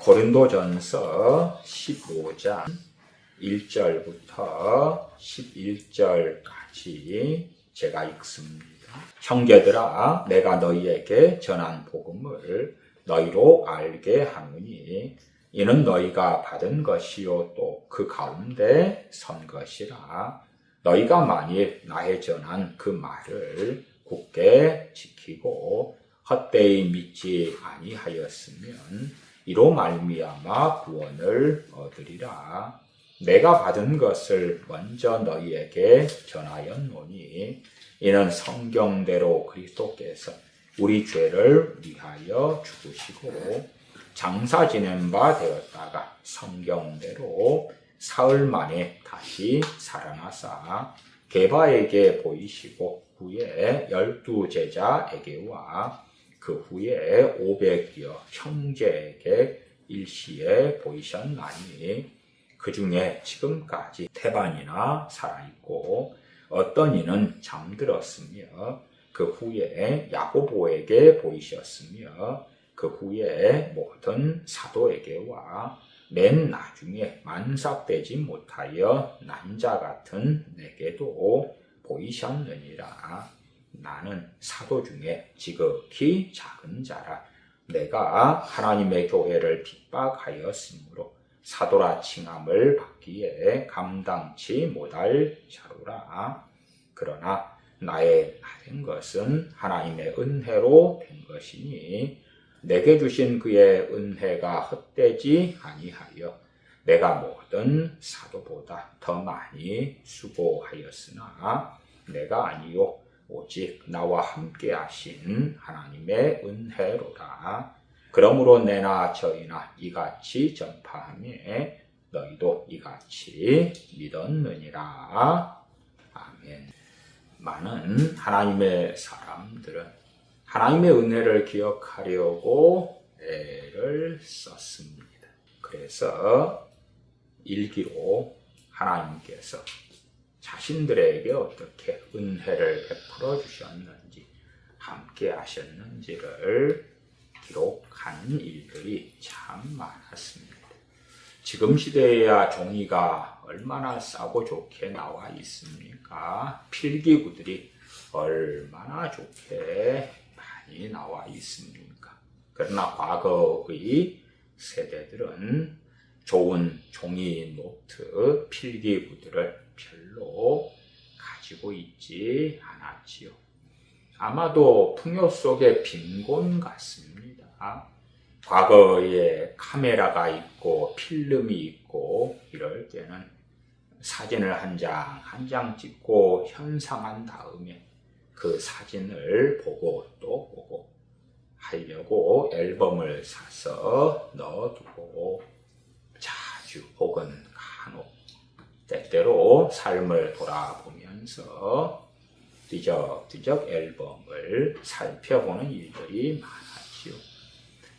고린도전서 15장 1절부터 11절까지 제가 읽습니다. 형제들아, 내가 너희에게 전한 복음을 너희로 알게 하노니 이는 너희가 받은 것이요 또 그 가운데 선 것이라. 너희가 만일 나의 전한 그 말을 굳게 지키고 헛되이 믿지 아니하였으면 이로 말미암아 구원을 얻으리라. 내가 받은 것을 먼저 너희에게 전하였노니 이는 성경대로 그리스도께서 우리 죄를 위하여 죽으시고 장사 지낸 바 되었다가 성경대로 사흘 만에 다시 살아나사 게바에게 보이시고 후에 12 제자에게와 그 후에 500여 형제에게 일시에 보이셨나니 그 중에 지금까지 태반이나 살아있고 어떤 이는 잠들었으며 그 후에 야고보에게 보이셨으며 그 후에 모든 사도에게와 맨 나중에 만삭되지 못하여 난자 같은 내게도 보이셨느니라. 나는 사도 중에 지극히 작은 자라. 내가 하나님의 교회를 핍박하였으므로 사도라 칭함을 받기에 감당치 못할 자로라. 그러나 나의 받은 것은 하나님의 은혜로 된 것이니 내게 주신 그의 은혜가 헛되지 아니하여 내가 모든 사도보다 더 많이 수고하였으나 내가 아니요 오직 나와 함께 하신 하나님의 은혜로라. 그러므로 내나 저희나 이같이 전파하며 너희도 이같이 믿었느니라. 아멘. 많은 하나님의 사람들은 하나님의 은혜를 기억하려고 애를 썼습니다. 그래서 일기로 하나님께서 자신들에게 어떻게 은혜를 베풀어 주셨는지 함께 하셨는지를 기록한 일들이 참 많았습니다. 지금 시대에야 종이가 얼마나 싸고 좋게 나와 있습니까? 필기구들이 얼마나 좋게 많이 나와 있습니까? 그러나 과거의 세대들은 좋은 종이 노트 필기구들을 별로 가지고 있지 않았지요. 아마도 풍요 속의 빈곤 같습니다. 과거에 카메라가 있고 필름이 있고 이럴 때는 사진을 한 장 한 장 찍고 현상한 다음에 그 사진을 보고 또 보고 하려고 앨범을 사서 넣어두고 자주 혹은 간혹 때때로 삶을 돌아보면서 뒤적뒤적 앨범을 살펴보는 일들이 많았지요.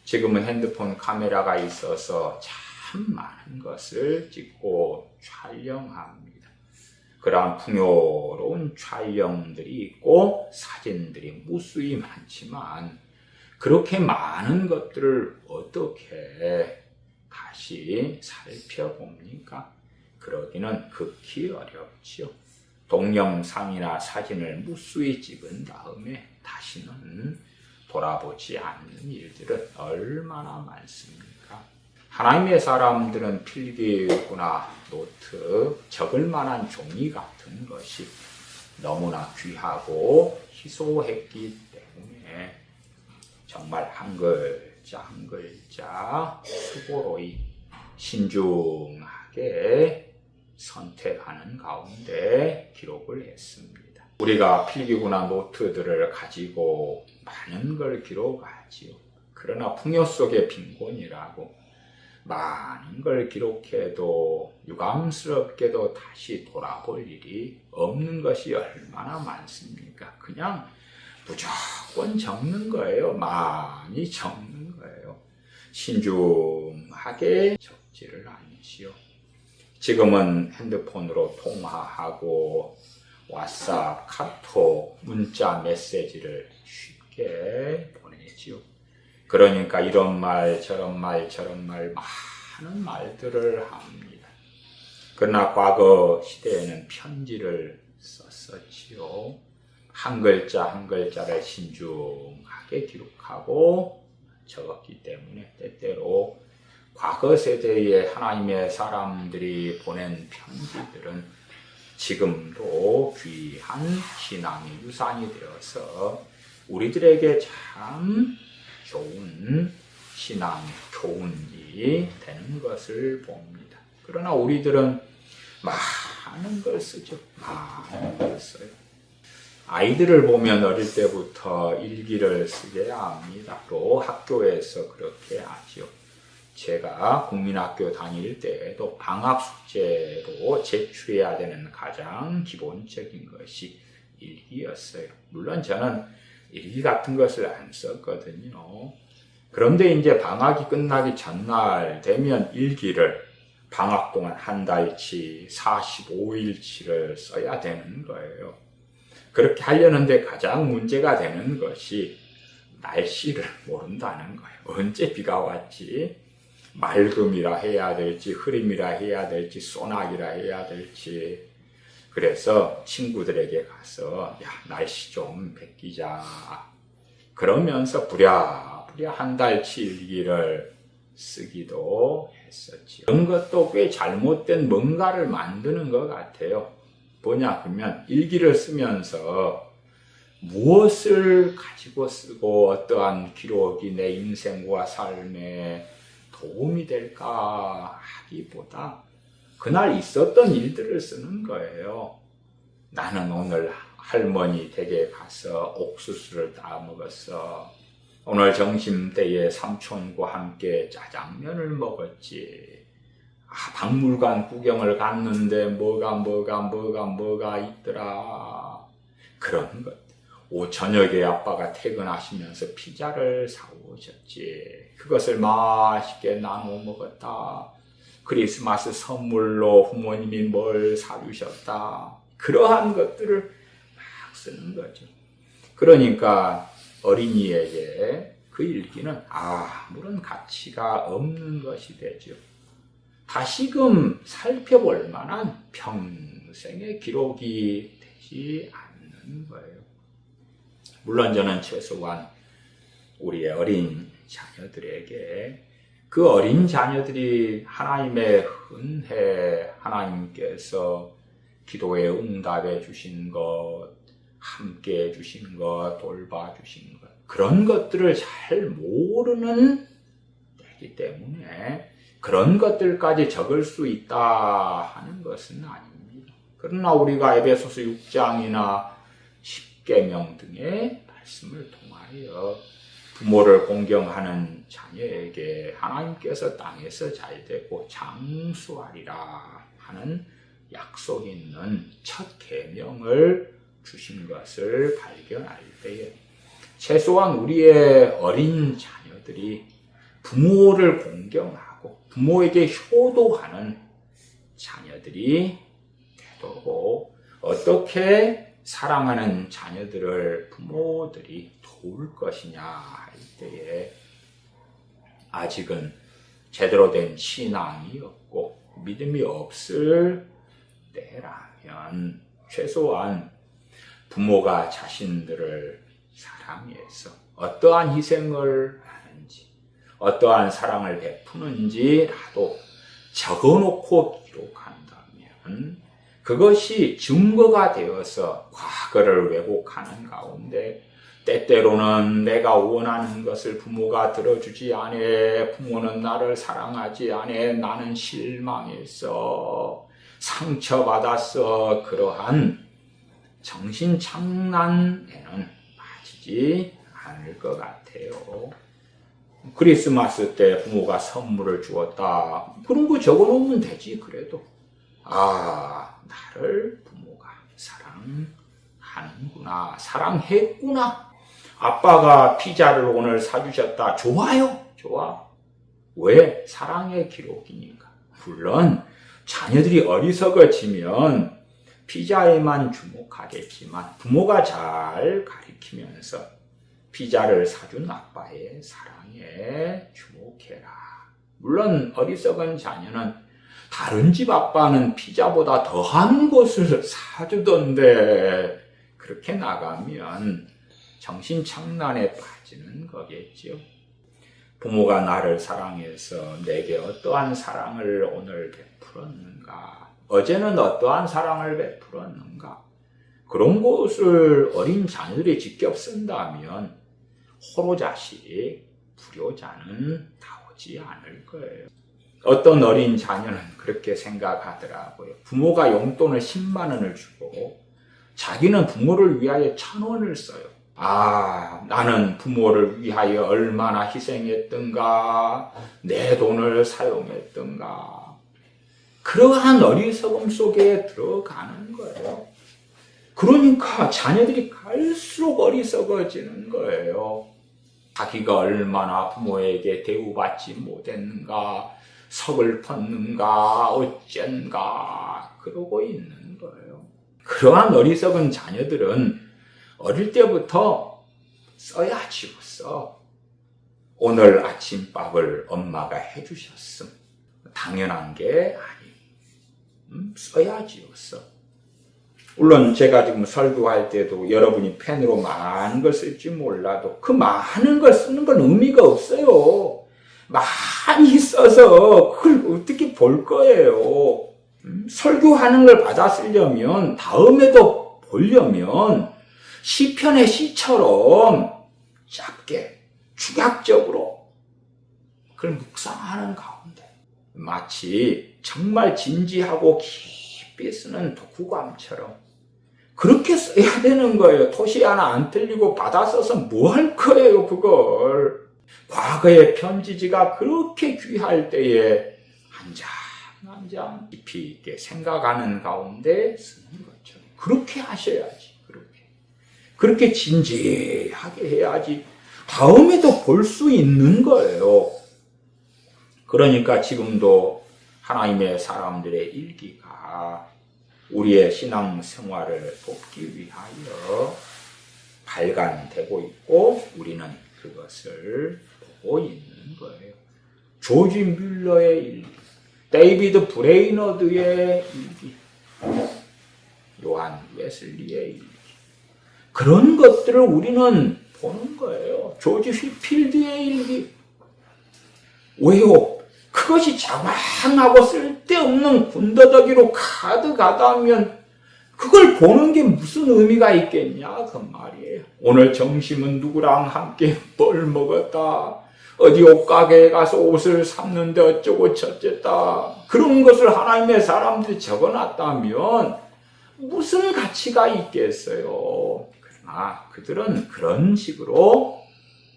지금은 핸드폰 카메라가 있어서 참 많은 것을 찍고 촬영합니다. 그러한 풍요로운 촬영들이 있고 사진들이 무수히 많지만 그렇게 많은 것들을 어떻게 다시 살펴봅니까? 그러기는 극히 어렵지요. 동영상이나 사진을 무수히 찍은 다음에 다시는 돌아보지 않는 일들은 얼마나 많습니까? 하나님의 사람들은 필기구나 노트, 적을 만한 종이 같은 것이 너무나 귀하고 희소했기 때문에 정말 한 글자 한 글자 수고로이 신중하게 선택하는 가운데 기록을 했습니다. 우리가 필기구나 노트들을 가지고 많은 걸 기록하지요. 그러나 풍요 속의 빈곤이라고 많은 걸 기록해도 유감스럽게도 다시 돌아볼 일이 없는 것이 얼마나 많습니까? 그냥 무조건 적는 거예요. 많이 적는 거예요. 신중하게 적지를 않지요. 지금은 핸드폰으로 통화하고 왓츠앱, 카톡, 문자 메시지를 쉽게 보내지요. 그러니까 이런 말, 저런 말, 저런 말, 많은 말들을 합니다. 그러나 과거 시대에는 편지를 썼었지요. 한 글자 한 글자를 신중하게 기록하고 적었기 때문에 때때로 과거 세대의 하나님의 사람들이 보낸 편지들은 지금도 귀한 신앙의 유산이 되어서 우리들에게 참 좋은 신앙 교훈이 되는 것을 봅니다. 그러나 우리들은 많은 걸 쓰죠. 많은 걸 써요. 아이들을 보면 어릴 때부터 일기를 쓰게 합니다. 또 학교에서 그렇게 하죠. 제가 국민학교 다닐 때에도 방학 숙제로 제출해야 되는 가장 기본적인 것이 일기였어요. 물론 저는 일기 같은 것을 안 썼거든요. 그런데 이제 방학이 끝나기 전날 되면 일기를 방학 동안 한 달치 45일치를 써야 되는 거예요. 그렇게 하려는데 가장 문제가 되는 것이 날씨를 모른다는 거예요. 언제 비가 왔지? 맑음이라 해야 될지 흐림이라 해야 될지 소나기라 해야 될지. 그래서 친구들에게 가서 야 날씨 좀 베끼자 그러면서 부랴부랴 한 달치 일기를 쓰기도 했었죠. 그런 것도 꽤 잘못된 뭔가를 만드는 것 같아요. 뭐냐 그러면 일기를 쓰면서 무엇을 가지고 쓰고 어떠한 기록이 내 인생과 삶에 도움이 될까 하기보다 그날 있었던 일들을 쓰는 거예요. 나는 오늘 할머니 댁에 가서 옥수수를 따 먹었어. 오늘 점심때에 삼촌과 함께 짜장면을 먹었지. 박물관 구경을 갔는데 뭐가 있더라. 그런 것. 저녁에 아빠가 퇴근하시면서 피자를 사오셨지. 그것을 맛있게 나눠 먹었다. 크리스마스 선물로 부모님이 뭘 사주셨다. 그러한 것들을 막 쓰는 거죠. 그러니까 어린이에게 그 일기는 아무런 가치가 없는 것이 되죠. 다시금 살펴볼 만한 평생의 기록이 되지 않는 거예요. 물론 저는 최소한 우리의 어린 자녀들에게 그 어린 자녀들이 하나님의 은혜, 하나님께서 기도에 응답해 주신 것, 함께 해 주신 것, 돌봐 주신 것, 그런 것들을 잘 모르는 때이기 때문에 그런 것들까지 적을 수 있다 하는 것은 아닙니다. 그러나 우리가 에베소서 6장이나 10계명 등의 말씀을 통하여 부모를 공경하는 자녀에게 하나님께서 땅에서 잘되고 장수하리라 하는 약속 있는 첫 계명을 주신 것을 발견할 때에 최소한 우리의 어린 자녀들이 부모를 공경하고 부모에게 효도하는 자녀들이 되도록 어떻게 사랑하는 자녀들을 부모들이 도울 것이냐 할 때에 아직은 제대로 된 신앙이 없고 믿음이 없을 때라면 최소한 부모가 자신들을 사랑해서 어떠한 희생을 하는지 어떠한 사랑을 베푸는지라도 적어놓고 기록한다면 그것이 증거가 되어서 과거를 왜곡하는 가운데 때때로는 내가 원하는 것을 부모가 들어주지 않아, 부모는 나를 사랑하지 않아, 나는 실망했어, 상처받았어, 그러한 정신장난에는 빠지지 않을 것 같아요. 크리스마스 때 부모가 선물을 주었다. 그런 거 적어놓으면 되지. 그래도 나를 부모가 사랑하는구나, 사랑했구나. 아빠가 피자를 오늘 사주셨다. 좋아요. 좋아. 왜? 사랑의 기록이니까. 물론 자녀들이 어리석어지면 피자에만 주목하겠지만 부모가 잘 가르치면서 피자를 사준 아빠의 사랑에 주목해라. 물론 어리석은 자녀는 다른 집 아빠는 피자보다 더한 것을 사주던데 그렇게 나가면 정신착란에 빠지는 거겠죠. 부모가 나를 사랑해서 내게 어떠한 사랑을 오늘 베풀었는가? 어제는 어떠한 사랑을 베풀었는가? 그런 것을 어린 자녀들이 직접 쓴다면 호로자식, 불효자는 나오지 않을 거예요. 어떤 어린 자녀는 그렇게 생각하더라고요. 부모가 용돈을 10만 원을 주고 자기는 부모를 위하여 1,000원을 써요. 아, 나는 부모를 위하여 얼마나 희생했던가, 내 돈을 사용했던가. 그러한 어리석음 속에 들어가는 거예요. 그러니까 자녀들이 갈수록 어리석어지는 거예요. 자기가 얼마나 부모에게 대우받지 못했는가, 서글펐는가, 어쩐가, 그러고 있는 거예요. 그러한 어리석은 자녀들은 어릴 때부터 써야지요, 써. 오늘 아침밥을 엄마가 해주셨음. 당연한 게 아니. 써야지요, 써. 물론 제가 지금 설교할 때도 여러분이 펜으로 많은 걸 쓸지 몰라도 그 많은 걸 쓰는 건 의미가 없어요. 많이 써서 그걸 어떻게 볼 거예요. 설교하는 걸 받아 쓰려면 다음에도 보려면 시편의 시처럼 짧게 축약적으로 그걸 묵상하는 가운데 마치 정말 진지하고 깊이 쓰는 독후감처럼 그렇게 써야 되는 거예요. 토시 하나 안 틀리고 받아 써서 뭐 할 거예요, 그걸. 과거의 편지지가 그렇게 귀할 때에 한 장 깊이 있게 생각하는 가운데 쓰는 것처럼 그렇게 하셔야지. 그렇게 진지하게 해야지 다음에도 볼 수 있는 거예요. 그러니까 지금도 하나님의 사람들의 일기가 우리의 신앙 생활을 돕기 위하여 발간되고 있고 우리는 그것을 보고 있는 거예요. 조지 뮬러의 일기, 데이비드 브레이너드의 일기, 요한 웨슬리의 일기, 그런 것들을 우리는 보는 거예요. 조지 휘필드의 일기. 왜요? 그것이 자망하고 쓸데없는 군더더기로 가득하다면 그걸 보는 게 무슨 의미가 있겠냐 그 말이에요. 오늘 점심은 누구랑 함께 뭘 먹었다. 어디 옷가게에 가서 옷을 샀는데 어쩌고 저쩌다. 그런 것을 하나님의 사람들이 적어놨다면 무슨 가치가 있겠어요. 그러나 그들은 그런 식으로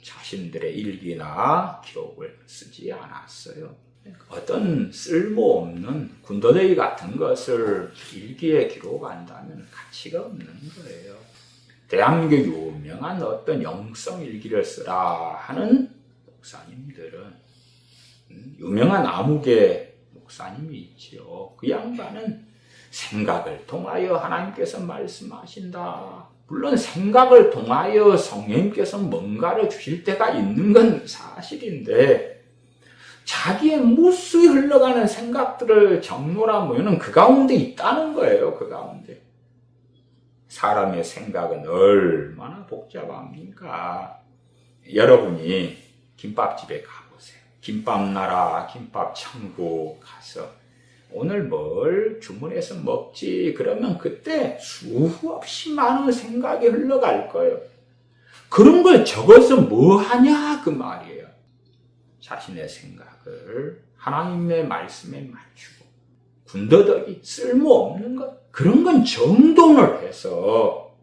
자신들의 일기나 기록을 쓰지 않았어요. 어떤 쓸모없는 군더더기 같은 것을 일기에 기록한다면 가치가 없는 거예요. 대한민국 유명한 어떤 영성 일기를 쓰라 하는 목사님들은 유명한 아무개 목사님이 있지요. 그 양반은 생각을 통하여 하나님께서 말씀하신다. 물론 생각을 통하여 성령님께서 뭔가를 주실 때가 있는 건 사실인데 자기의 무수히 흘러가는 생각들을 적노라면 그 가운데 있다는 거예요. 그 가운데. 사람의 생각은 얼마나 복잡합니까? 여러분이 김밥집에 가보세요. 김밥 나라, 김밥 천국 가서 오늘 뭘 주문해서 먹지? 그러면 그때 수없이 많은 생각이 흘러갈 거예요. 그런 걸 적어서 뭐 하냐? 그 말이에요. 자신의 생각을 하나님의 말씀에 맞추고 군더더기 쓸모없는 것 그런 건 정돈을 해서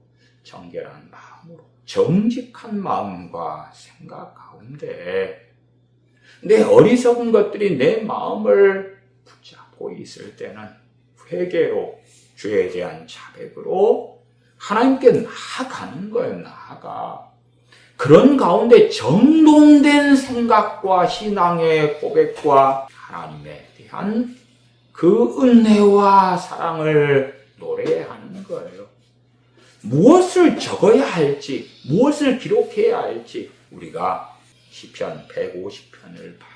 정결한 마음으로 정직한 마음과 생각 가운데 내 어리석은 것들이 내 마음을 붙잡고 있을 때는 회개로 죄에 대한 자백으로 하나님께 나아가는 거예요. 나아가. 그런 가운데 정돈된 생각과 신앙의 고백과 하나님에 대한 그 은혜와 사랑을 노래하는 거예요. 무엇을 적어야 할지, 무엇을 기록해야 할지 우리가 시편 150편을 봐요.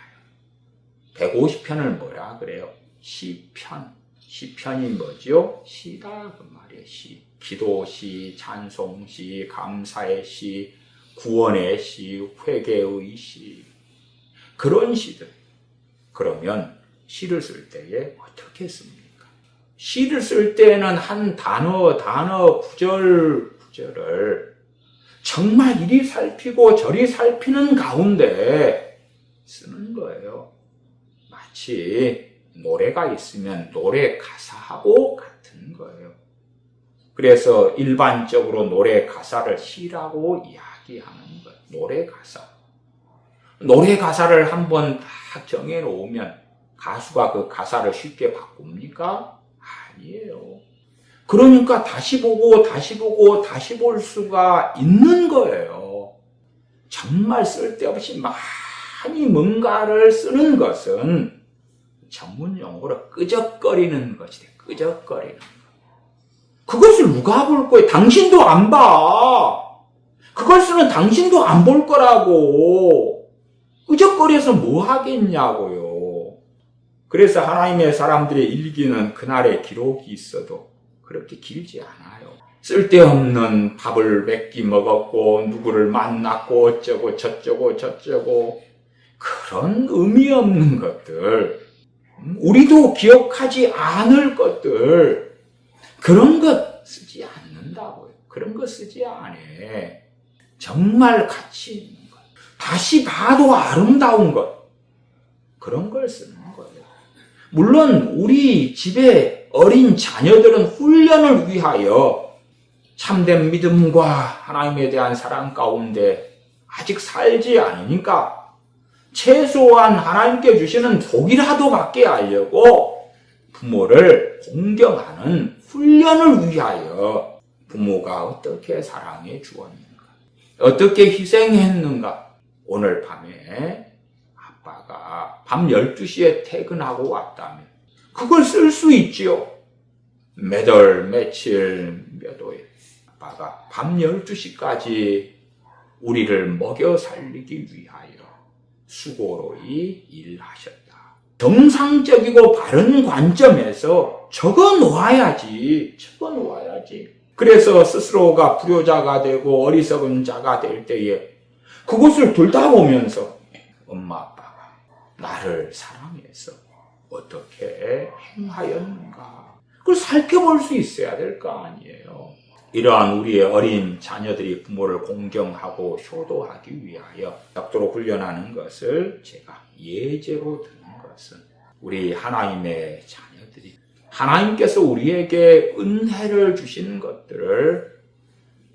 150편을 뭐라 그래요? 시편. 시편이 뭐죠? 시다 그 말이에요. 시. 기도시, 찬송시, 감사의 시, 구원의 시, 회개의 시. 그런 시들. 그러면 시를 쓸 때에 어떻게 씁니까? 시를 쓸 때는 한 단어, 구절을 정말 이리 살피고 저리 살피는 가운데 쓰는 거예요. 마치 노래가 있으면 노래 가사하고 같은 거예요. 그래서 일반적으로 노래 가사를 시라고 이야기하는 거예요. 노래 가사. 노래 가사를 한번 딱 정해놓으면 가수가 그 가사를 쉽게 바꿉니까? 아니에요. 그러니까 다시 보고 다시 볼 수가 있는 거예요. 정말 쓸데없이 많이 뭔가를 쓰는 것은 전문 용어로 끄적거리는 것이래. 끄적거리는 것. 그것을 누가 볼 거예요? 당신도 안 봐. 그걸 쓰는 당신도 안 볼 거라고. 끄적거려서 뭐 하겠냐고요. 그래서 하나님의 사람들의 일기는 그날의 기록이 있어도 그렇게 길지 않아요. 쓸데없는 밥을 몇 끼 먹었고 누구를 만났고 어쩌고 저쩌고 그런 의미 없는 것들, 우리도 기억하지 않을 것들, 그런 것 쓰지 않는다고요. 그런 거 쓰지 않아. 정말 가치 있는 것, 다시 봐도 아름다운 것, 그런 걸 쓰는 거예요. 물론 우리 집에 어린 자녀들은 훈련을 위하여 참된 믿음과 하나님에 대한 사랑 가운데 아직 살지 않으니까 최소한 하나님께 주시는 복이라도 받게 하려고 부모를 공경하는 훈련을 위하여 부모가 어떻게 사랑해 주었는가, 어떻게 희생했는가. 오늘 밤에 아빠가 밤 12시에 퇴근하고 왔다면 그걸 쓸 수 있지요. 몇 월, 며칠, 몇 호에 아빠가 밤 12시까지 우리를 먹여 살리기 위하여 수고로이 일하셨다. 정상적이고 바른 관점에서 적어 놓아야지. 그래서 스스로가 불효자가 되고 어리석은 자가 될 때에 그것을 들여다보면서 엄마 아빠가 나를 사랑해서 어떻게 행하였는가, 그걸 살펴볼 수 있어야 될 거 아니에요. 이러한 우리의 어린 자녀들이 부모를 공경하고 효도하기 위하여 덕도로 훈련하는 것을 제가 예제로 드는 것은, 우리 하나님의 자녀들이 하나님께서 우리에게 은혜를 주신 것들을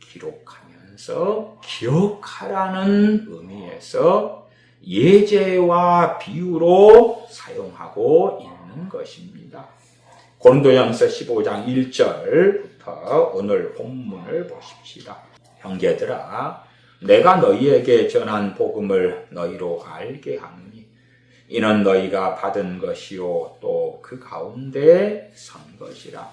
기록하면서 기억하라는 의미에서 예제와 비유로 사용하고 있는 것입니다. 고린도전서 15장 1절부터 오늘 본문을 보십시다. 형제들아, 내가 너희에게 전한 복음을 너희로 알게 하노니 이는 너희가 받은 것이요 또 그 가운데 선 것이라.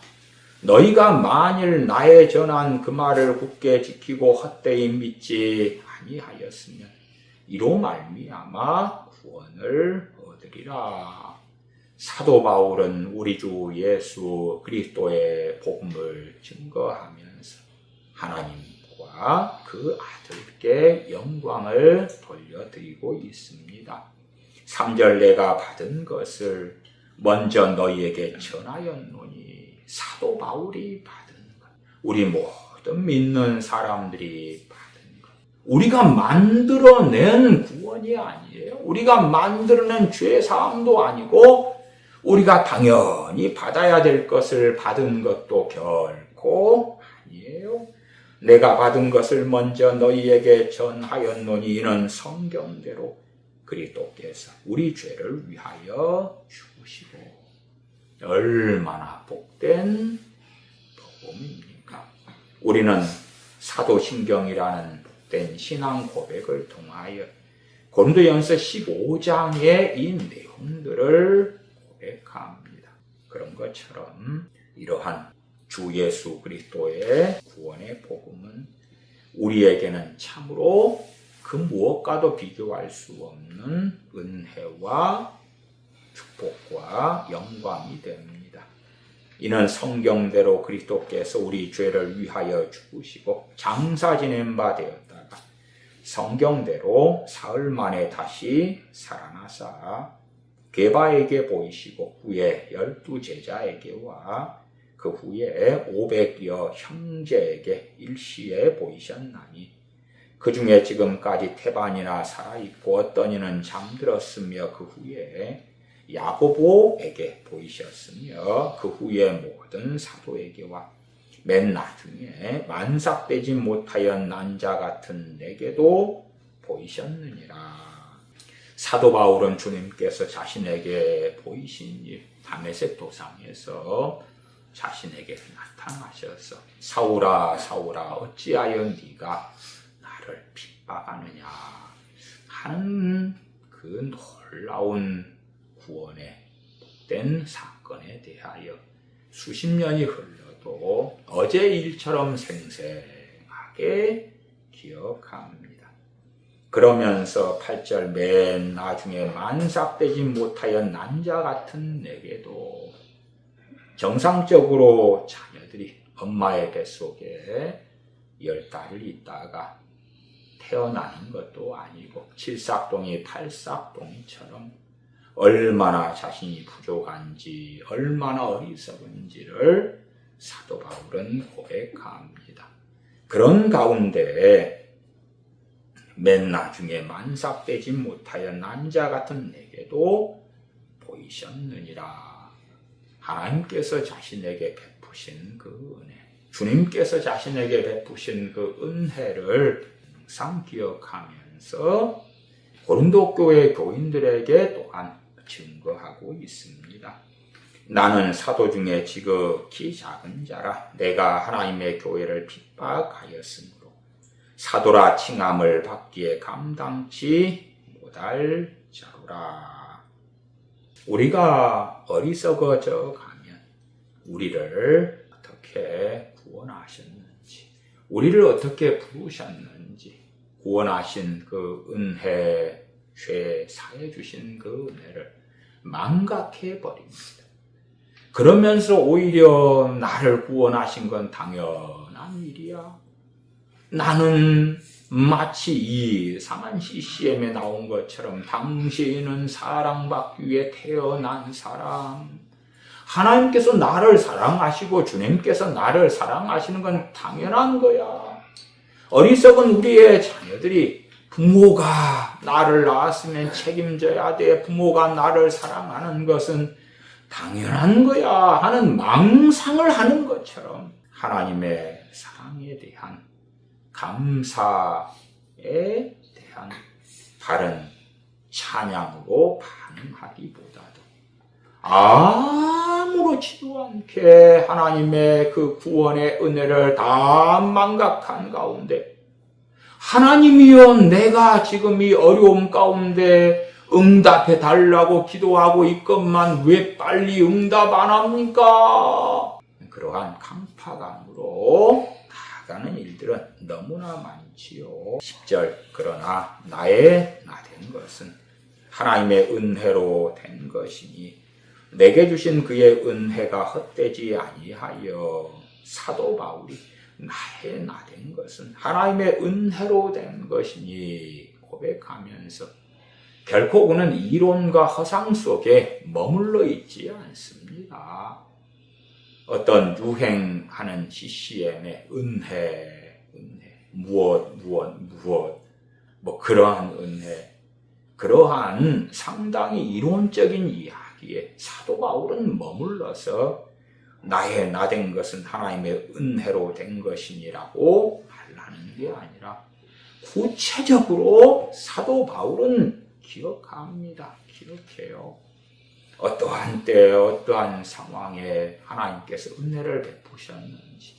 너희가 만일 나의 전한 그 말을 굳게 지키고 헛되이 믿지 아니하였으면 이로 말미암아 구원을 얻으리라. 사도 바울은 우리 주 예수 그리스도의 복음을 증거하면서 하나님과 그 아들께 영광을 돌려드리고 있습니다. 3절 내가 받은 것을 먼저 너희에게 전하였노니, 사도 바울이 받은 것, 우리 모든 믿는 사람들이 받은 것, 우리가 만들어낸 구원이 아니에요. 우리가 만들어낸 죄사함도 아니고 우리가 당연히 받아야 될 것을 받은 것도 결코 아니에요. 내가 받은 것을 먼저 너희에게 전하였노니 이는 성경대로 그리스도께서 우리 죄를 위하여 죽으시고. 얼마나 복된 복음입니까? 우리는 사도신경이라는 복된 신앙 고백을 통하여 고린도전서 15장의 이 내용들을 고백합니다. 그런 것처럼 이러한 주 예수 그리스도의 구원의 복음은 우리에게는 참으로 그 무엇과도 비교할 수 없는 은혜와 축복과 영광이 됩니다. 이는 성경대로 그리스도께서 우리 죄를 위하여 죽으시고 장사 지낸 바 되었다가 성경대로 사흘 만에 다시 살아나사 게바에게 보이시고 후에 12 제자에게와 그 후에 500여 형제에게 일시에 보이셨나니 그 중에 지금까지 태반이나 살아있고 어떤 이는 잠들었으며 그 후에 야고보에게 보이셨으며 그 후에 모든 사도에게와 맨 나중에 만삭되지 못하여 난 자 같은 내게도 보이셨느니라. 사도 바울은 주님께서 자신에게 보이신 일, 다메섹 도상에서 자신에게 나타나셔서 사울아 사울아 어찌하여 네가 나를 핍박하느냐 하는 그 놀라운 구원의 복된 사건에 대하여 수십 년이 흘러도 어제 일처럼 생생하게 기억합니다. 그러면서 8절 맨 나중에 만삭되지 못하여 난 자 같은 내게도 정상적으로 자녀들이 엄마의 뱃속에 10달을 있다가 태어나는 것도 아니고 칠삭동이 팔삭동이처럼 얼마나 자신이 부족한지 얼마나 어리석은지를 사도 바울은 고백합니다. 그런 가운데 맨 나중에 만삭되지 못하여 난 자 같은 내게도 보이셨느니라. 하나님께서 자신에게 베푸신 그 은혜, 주님께서 자신에게 베푸신 그 은혜를 항상 기억하면서 고린도 교회 교인들에게 또한 증거하고 있습니다. 나는 사도 중에 지극히 작은 자라 내가 하나님의 교회를 핍박하였으므로 사도라 칭함을 받기에 감당치 못할 자로라. 우리가 어리석어져 가면 우리를 어떻게 구원하셨는지, 우리를 어떻게 부르셨는지, 구원하신 그 은혜, 죄 사해 주신 그 은혜를 망각해 버립니다. 그러면서 오히려 나를 구원하신 건 당연한 일이야. 나는 마치 이 상한 CCM에 나온 것처럼 당신은 사랑받기 위해 태어난 사람. 하나님께서 나를 사랑하시고 주님께서 나를 사랑하시는 건 당연한 거야. 어리석은 우리의 자녀들이 부모가 나를 낳았으면 책임져야 돼. 부모가 나를 사랑하는 것은 당연한 거야 하는 망상을 하는 것처럼 하나님의 사랑에 대한 감사에 대한 바른 찬양으로 반응하기보다도 아무렇지도 않게 하나님의 그 구원의 은혜를 다 망각한 가운데 하나님이여 내가 지금 이 어려움 가운데 응답해 달라고 기도하고 있건만 왜 빨리 응답 안 합니까? 그러한 강파감으로 나아가는 일들은 너무나 많지요. 10절 그러나 나의 나 된 것은 하나님의 은혜로 된 것이니 내게 주신 그의 은혜가 헛되지 아니하여 사도 바울이 나의 나 된 것은 하나님의 은혜로 된 것이니 고백하면서 결코 그는 이론과 허상 속에 머물러 있지 않습니다. 어떤 유행하는 CCM의 은혜, 무엇, 뭐 그러한 은혜, 그러한 상당히 이론적인 이야기에 사도 바울은 머물러서 나의 나 된 것은 하나님의 은혜로 된 것이니라고 말하는 게 아니라 구체적으로 사도 바울은 기억합니다. 기억해요. 어떠한 때, 어떠한 상황에 하나님께서 은혜를 베푸셨는지,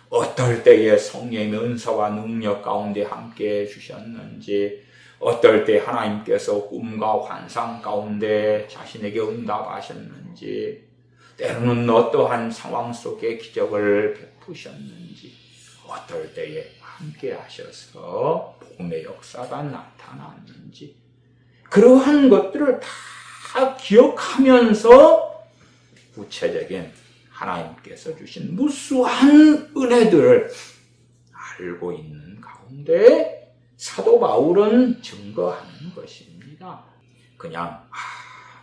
어떨 때에 성령의 은사와 능력 가운데 함께 해주셨는지, 어떨 때 하나님께서 꿈과 환상 가운데 자신에게 응답하셨는지, 때로는 어떠한 상황 속에 기적을 베푸셨는지, 어떨 때에 함께 하셔서 복음의 역사가 나타났는지, 그러한 것들을 다 기억하면서 구체적인 하나님께서 주신 무수한 은혜들을 알고 있는 가운데 사도 바울은 증거하는 것입니다. 그냥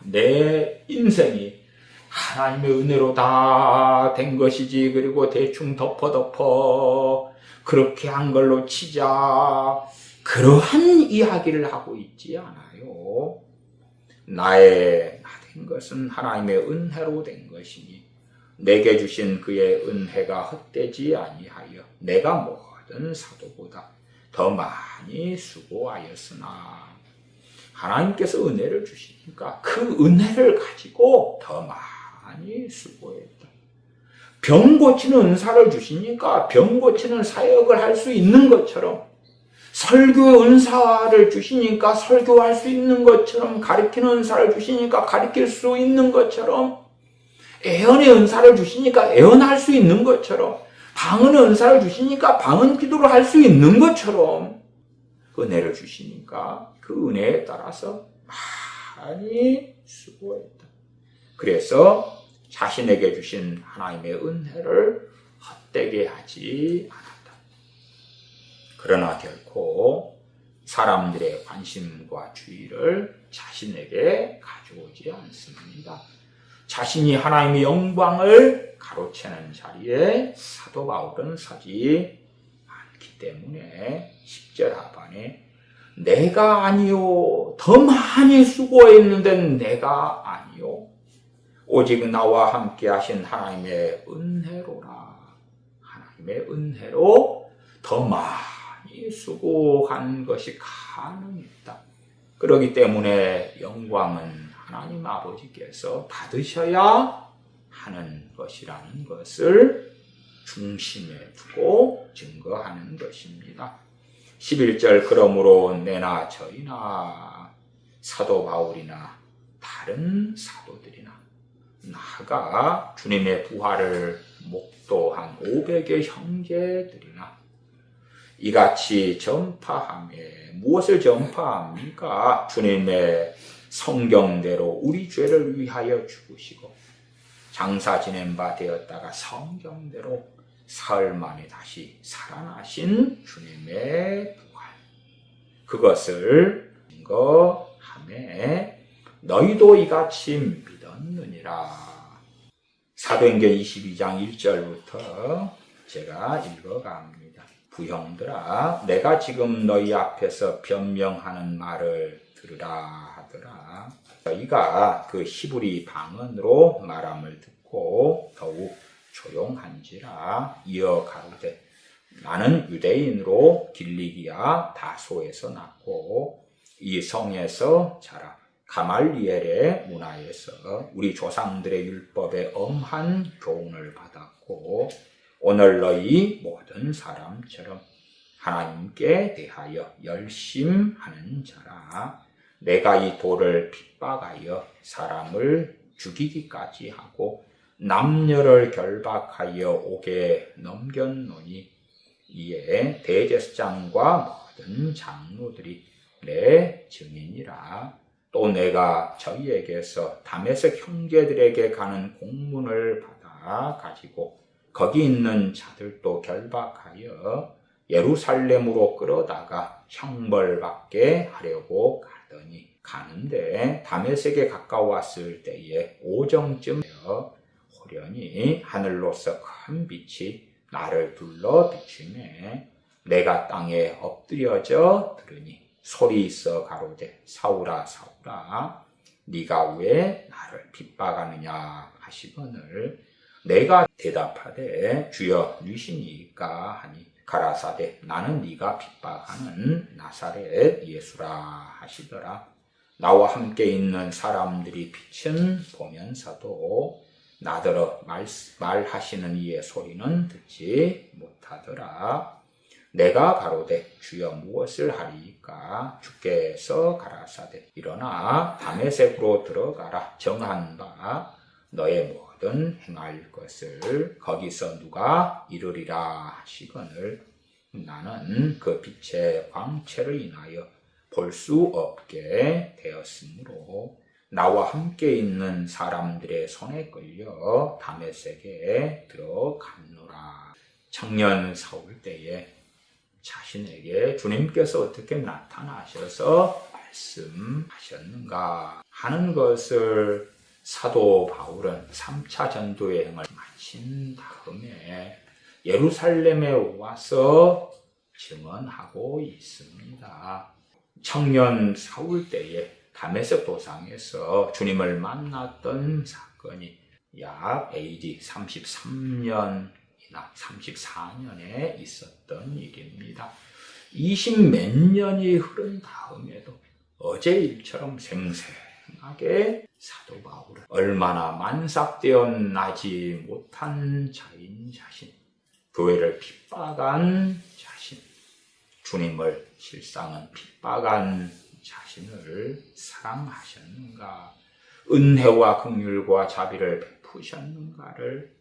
내 인생이 하나님의 은혜로 다 된 것이지, 그리고 대충 덮어 그렇게 한 걸로 치자, 그러한 이야기를 하고 있지 않아요. 나 된 것은 하나님의 은혜로 된 것이니 내게 주신 그의 은혜가 헛되지 아니하여 내가 모든 사도보다 더 많이 수고하였으나, 하나님께서 은혜를 주시니까 그 은혜를 가지고 더 많이 수고했다. 병 고치는 은사를 주시니까 병 고치는 사역을 할 수 있는 것처럼, 설교 은사를 주시니까 설교할 수 있는 것처럼, 가르치는 은사를 주시니까 가르칠 수 있는 것처럼, 애언의 은사를 주시니까 애언할 수 있는 것처럼, 방언의 은사를 주시니까 방언 기도를 할 수 있는 것처럼 은혜를 주시니까 그 은혜에 따라서 많이 수고했다. 그래서 자신에게 주신 하나님의 은혜를 헛되게 하지 않았다. 그러나 결코 사람들의 관심과 주의를 자신에게 가져오지 않습니다. 자신이 하나님의 영광을 가로채는 자리에 사도 바울은 서지 않기 때문에 10절 하반에 내가 아니요, 더 많이 수고했는데 내가 아니요, 오직 나와 함께 하신 하나님의 은혜로라. 하나님의 은혜로 더 많이 수고한 것이 가능했다. 그렇기 때문에 영광은 하나님 아버지께서 받으셔야 하는 것이라는 것을 중심에 두고 증거하는 것입니다. 11절 그러므로 내나 저희나 사도 바울이나 다른 사도들이나 나아가 주님의 부활을 목도한 500의 형제들이나 이같이 전파하며, 무엇을 전파합니까? 주님의 성경대로 우리 죄를 위하여 죽으시고 장사 지낸 바 되었다가 성경대로 사흘 만에 다시 살아나신 주님의 부활, 그것을 증거하며 너희도 이같이 믿었느니라. 사도행전 22장 1절부터 제가 읽어갑니다. 부형들아, 내가 지금 너희 앞에서 변명하는 말을 들으라 하더라. 너희가 그 히브리 방언으로 말함을 듣고 더욱 조용한지라. 이어 가로되 나는 유대인으로 길리기아 다소에서 났고 이 성에서 자라 가말리엘의 문화에서 우리 조상들의 율법에 엄한 교훈을 받았고 오늘 너희 모든 사람처럼 하나님께 대하여 열심하는 자라. 내가 이 돌을 핍박하여 사람을 죽이기까지 하고 남녀를 결박하여 옥에 넘겼노니 이에 대제사장과 모든 장로들이 내 증인이라. 또 내가 저희에게서 다메섹 형제들에게 가는 공문을 받아 가지고 거기 있는 자들도 결박하여 예루살렘으로 끌어다가 형벌받게 하려고 가더니 가는데 다메섹에 가까웠을 때에 오정쯤 되어 호련히 하늘로서 큰 빛이 나를 둘러 비추매 내가 땅에 엎드려져 들으니 소리 있어 가로되 사울아 사울아 네가 왜 나를 핍박하느냐 하시거늘 내가 대답하되 주여 누시니까 하니 가라사대 나는 네가 핍박하는 나사렛 예수라 하시더라. 나와 함께 있는 사람들이 빛은 보면서도 나더러 말하시는 이의 소리는 듣지 못하더라. 내가 가로되 주여 무엇을 하리이까? 주께서 가라사대 일어나 다메섹으로 들어가라. 정한 바 너의 모든 행할 것을 거기서 누가 이루리라 하시거늘 나는 그 빛의 광채를 인하여 볼 수 없게 되었으므로 나와 함께 있는 사람들의 손에 끌려 다메섹에 들어갔노라. 청년 사울 때에 자신에게 주님께서 어떻게 나타나셔서 말씀하셨는가 하는 것을 사도 바울은 3차 전도 여행을 마친 다음에 예루살렘에 와서 증언하고 있습니다. 청년 사울 때에 다메섹 도상에서 주님을 만났던 사건이 약 AD 33년이나 34년에 있었던 일입니다. 20몇 년이 흐른 다음에도 어제 일처럼 생생하게 사도 바울은 얼마나 만삭되어 나지 못한 자인 자신, 교회를 핍박한 자신, 주님을 실상은 핍박한 자신을 사랑하셨는가, 은혜와 긍휼과 자비를 베푸셨는가를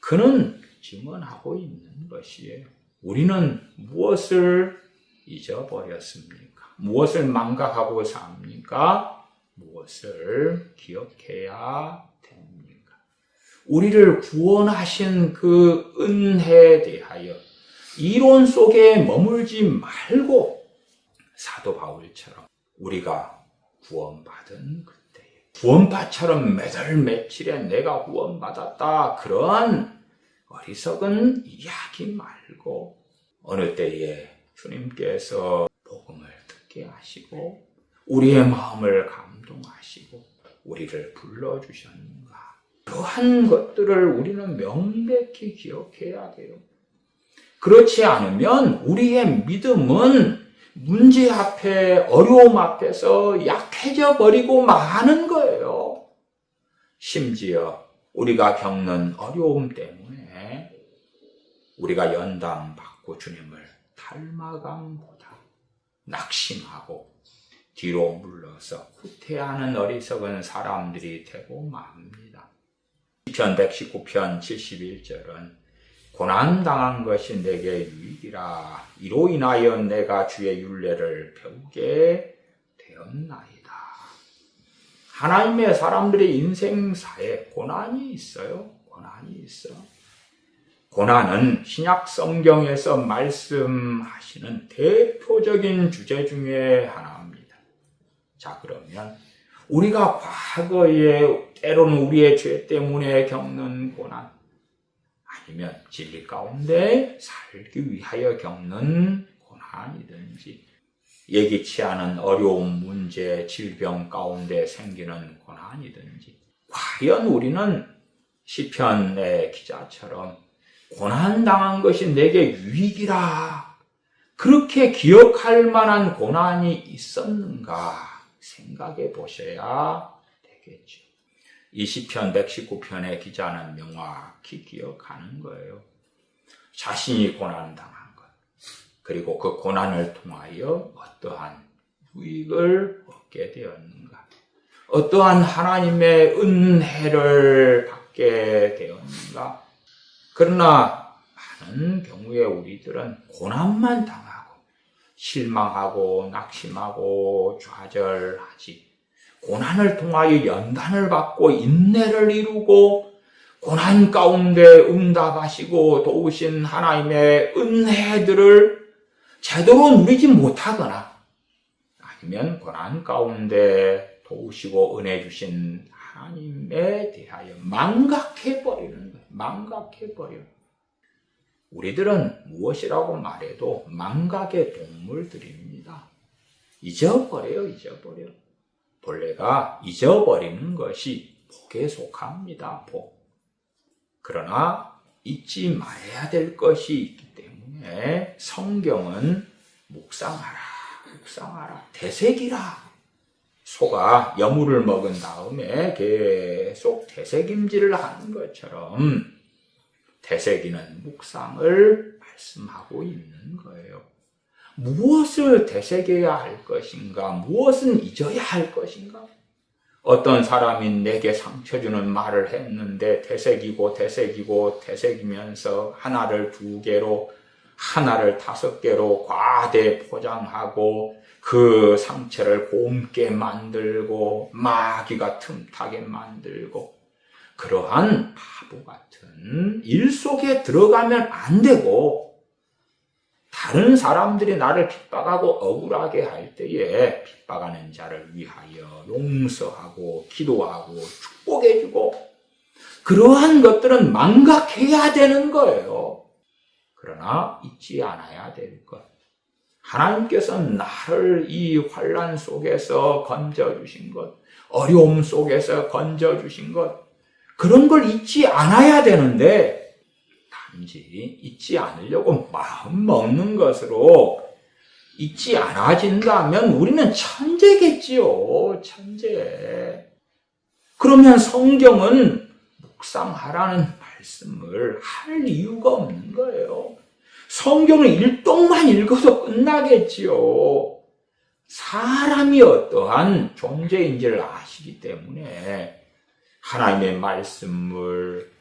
그는 증언하고 있는 것이에요. 우리는 무엇을 잊어버렸습니까? 무엇을 망각하고 삽니까? 무엇을 기억해야 됩니까? 우리를 구원하신 그 은혜에 대하여 이론 속에 머물지 말고 사도 바울처럼 우리가 구원받은 그때에 구원받처럼 매달 며칠에 내가 구원받았다 그런 어리석은 이야기 말고 어느 때에 주님께서 복음을 듣게 하시고 우리의 마음을 감동하시고 우리를 불러주셨는가, 그러한 것들을 우리는 명백히 기억해야 돼요. 그렇지 않으면 우리의 믿음은 문제 앞에, 어려움 앞에서 약해져 버리고 마는 거예요. 심지어 우리가 겪는 어려움 때문에 우리가 연단받고 주님을 닮아감보다 낙심하고 뒤로 물러서 후퇴하는 어리석은 사람들이 되고 맙니다. 시편 119편 71절은 고난당한 것이 내게 유익이라, 이로 인하여 내가 주의 율례를 배우게 되었나이다. 하나님의 사람들의 인생사에 고난이 있어요. 고난이 있어. 고난은 신약 성경에서 말씀하시는 대표적인 주제 중에 하나입니다. 자, 그러면 우리가 과거에 때로는 우리의 죄 때문에 겪는 고난, 아니면 진리 가운데 살기 위하여 겪는 고난이든지, 예기치 않은 어려움, 문제, 질병 가운데 생기는 고난이든지, 과연 우리는 시편의 기자처럼 고난당한 것이 내게 유익이라 그렇게 기억할 만한 고난이 있었는가 생각해 보셔야 되겠죠. 이 시편 119편의 기자는 명확히 기억하는 거예요. 자신이 고난당한 것, 그리고 그 고난을 통하여 어떠한 유익을 얻게 되었는가, 어떠한 하나님의 은혜를 받게 되었는가. 그러나 많은 경우에 우리들은 고난만 당하고 실망하고 낙심하고 좌절하지, 고난을 통하여 연단을 받고 인내를 이루고 고난 가운데 응답하시고 도우신 하나님의 은혜들을 제대로 누리지 못하거나, 아니면 고난 가운데 도우시고 은혜 주신 하나님에 대하여 망각해버리는 거예요. 망각해버려요. 우리들은 무엇이라고 말해도 망각의 동물들입니다. 잊어버려요. 잊어버려. 본래가 잊어버리는 것이 복에 속합니다. 복. 그러나 잊지 말아야 될 것이 있기 때문에 성경은 묵상하라, 묵상하라, 되새기라. 소가 여물을 먹은 다음에 계속 되새김질을 하는 것처럼 되새기는 묵상을 말씀하고 있는 거예요. 무엇을 되새겨야 할 것인가? 무엇은 잊어야 할 것인가? 어떤 사람이 내게 상처 주는 말을 했는데 되새기면서 하나를 2개로, 하나를 5개로 과대 포장하고 그 상처를 곰게 만들고 마귀가 틈타게 만들고, 그러한 바보 같은 일 속에 들어가면 안 되고, 다른 사람들이 나를 핍박하고 억울하게 할 때에 핍박하는 자를 위하여 용서하고 기도하고 축복해주고, 그러한 것들은 망각해야 되는 거예요. 그러나 잊지 않아야 될 것. 하나님께서는 나를 이 환난 속에서 건져주신 것, 어려움 속에서 건져주신 것, 그런 걸 잊지 않아야 되는데, 단지 잊지 않으려고 마음 먹는 것으로 잊지 않아진다면 우리는 천재겠지요. 천재. 그러면 성경은 묵상하라는 말씀을 할 이유가 없는 거예요. 성경을 일독만 읽어도 끝나겠지요. 사람이 어떠한 존재인지를 아시기 때문에 하나님의 말씀을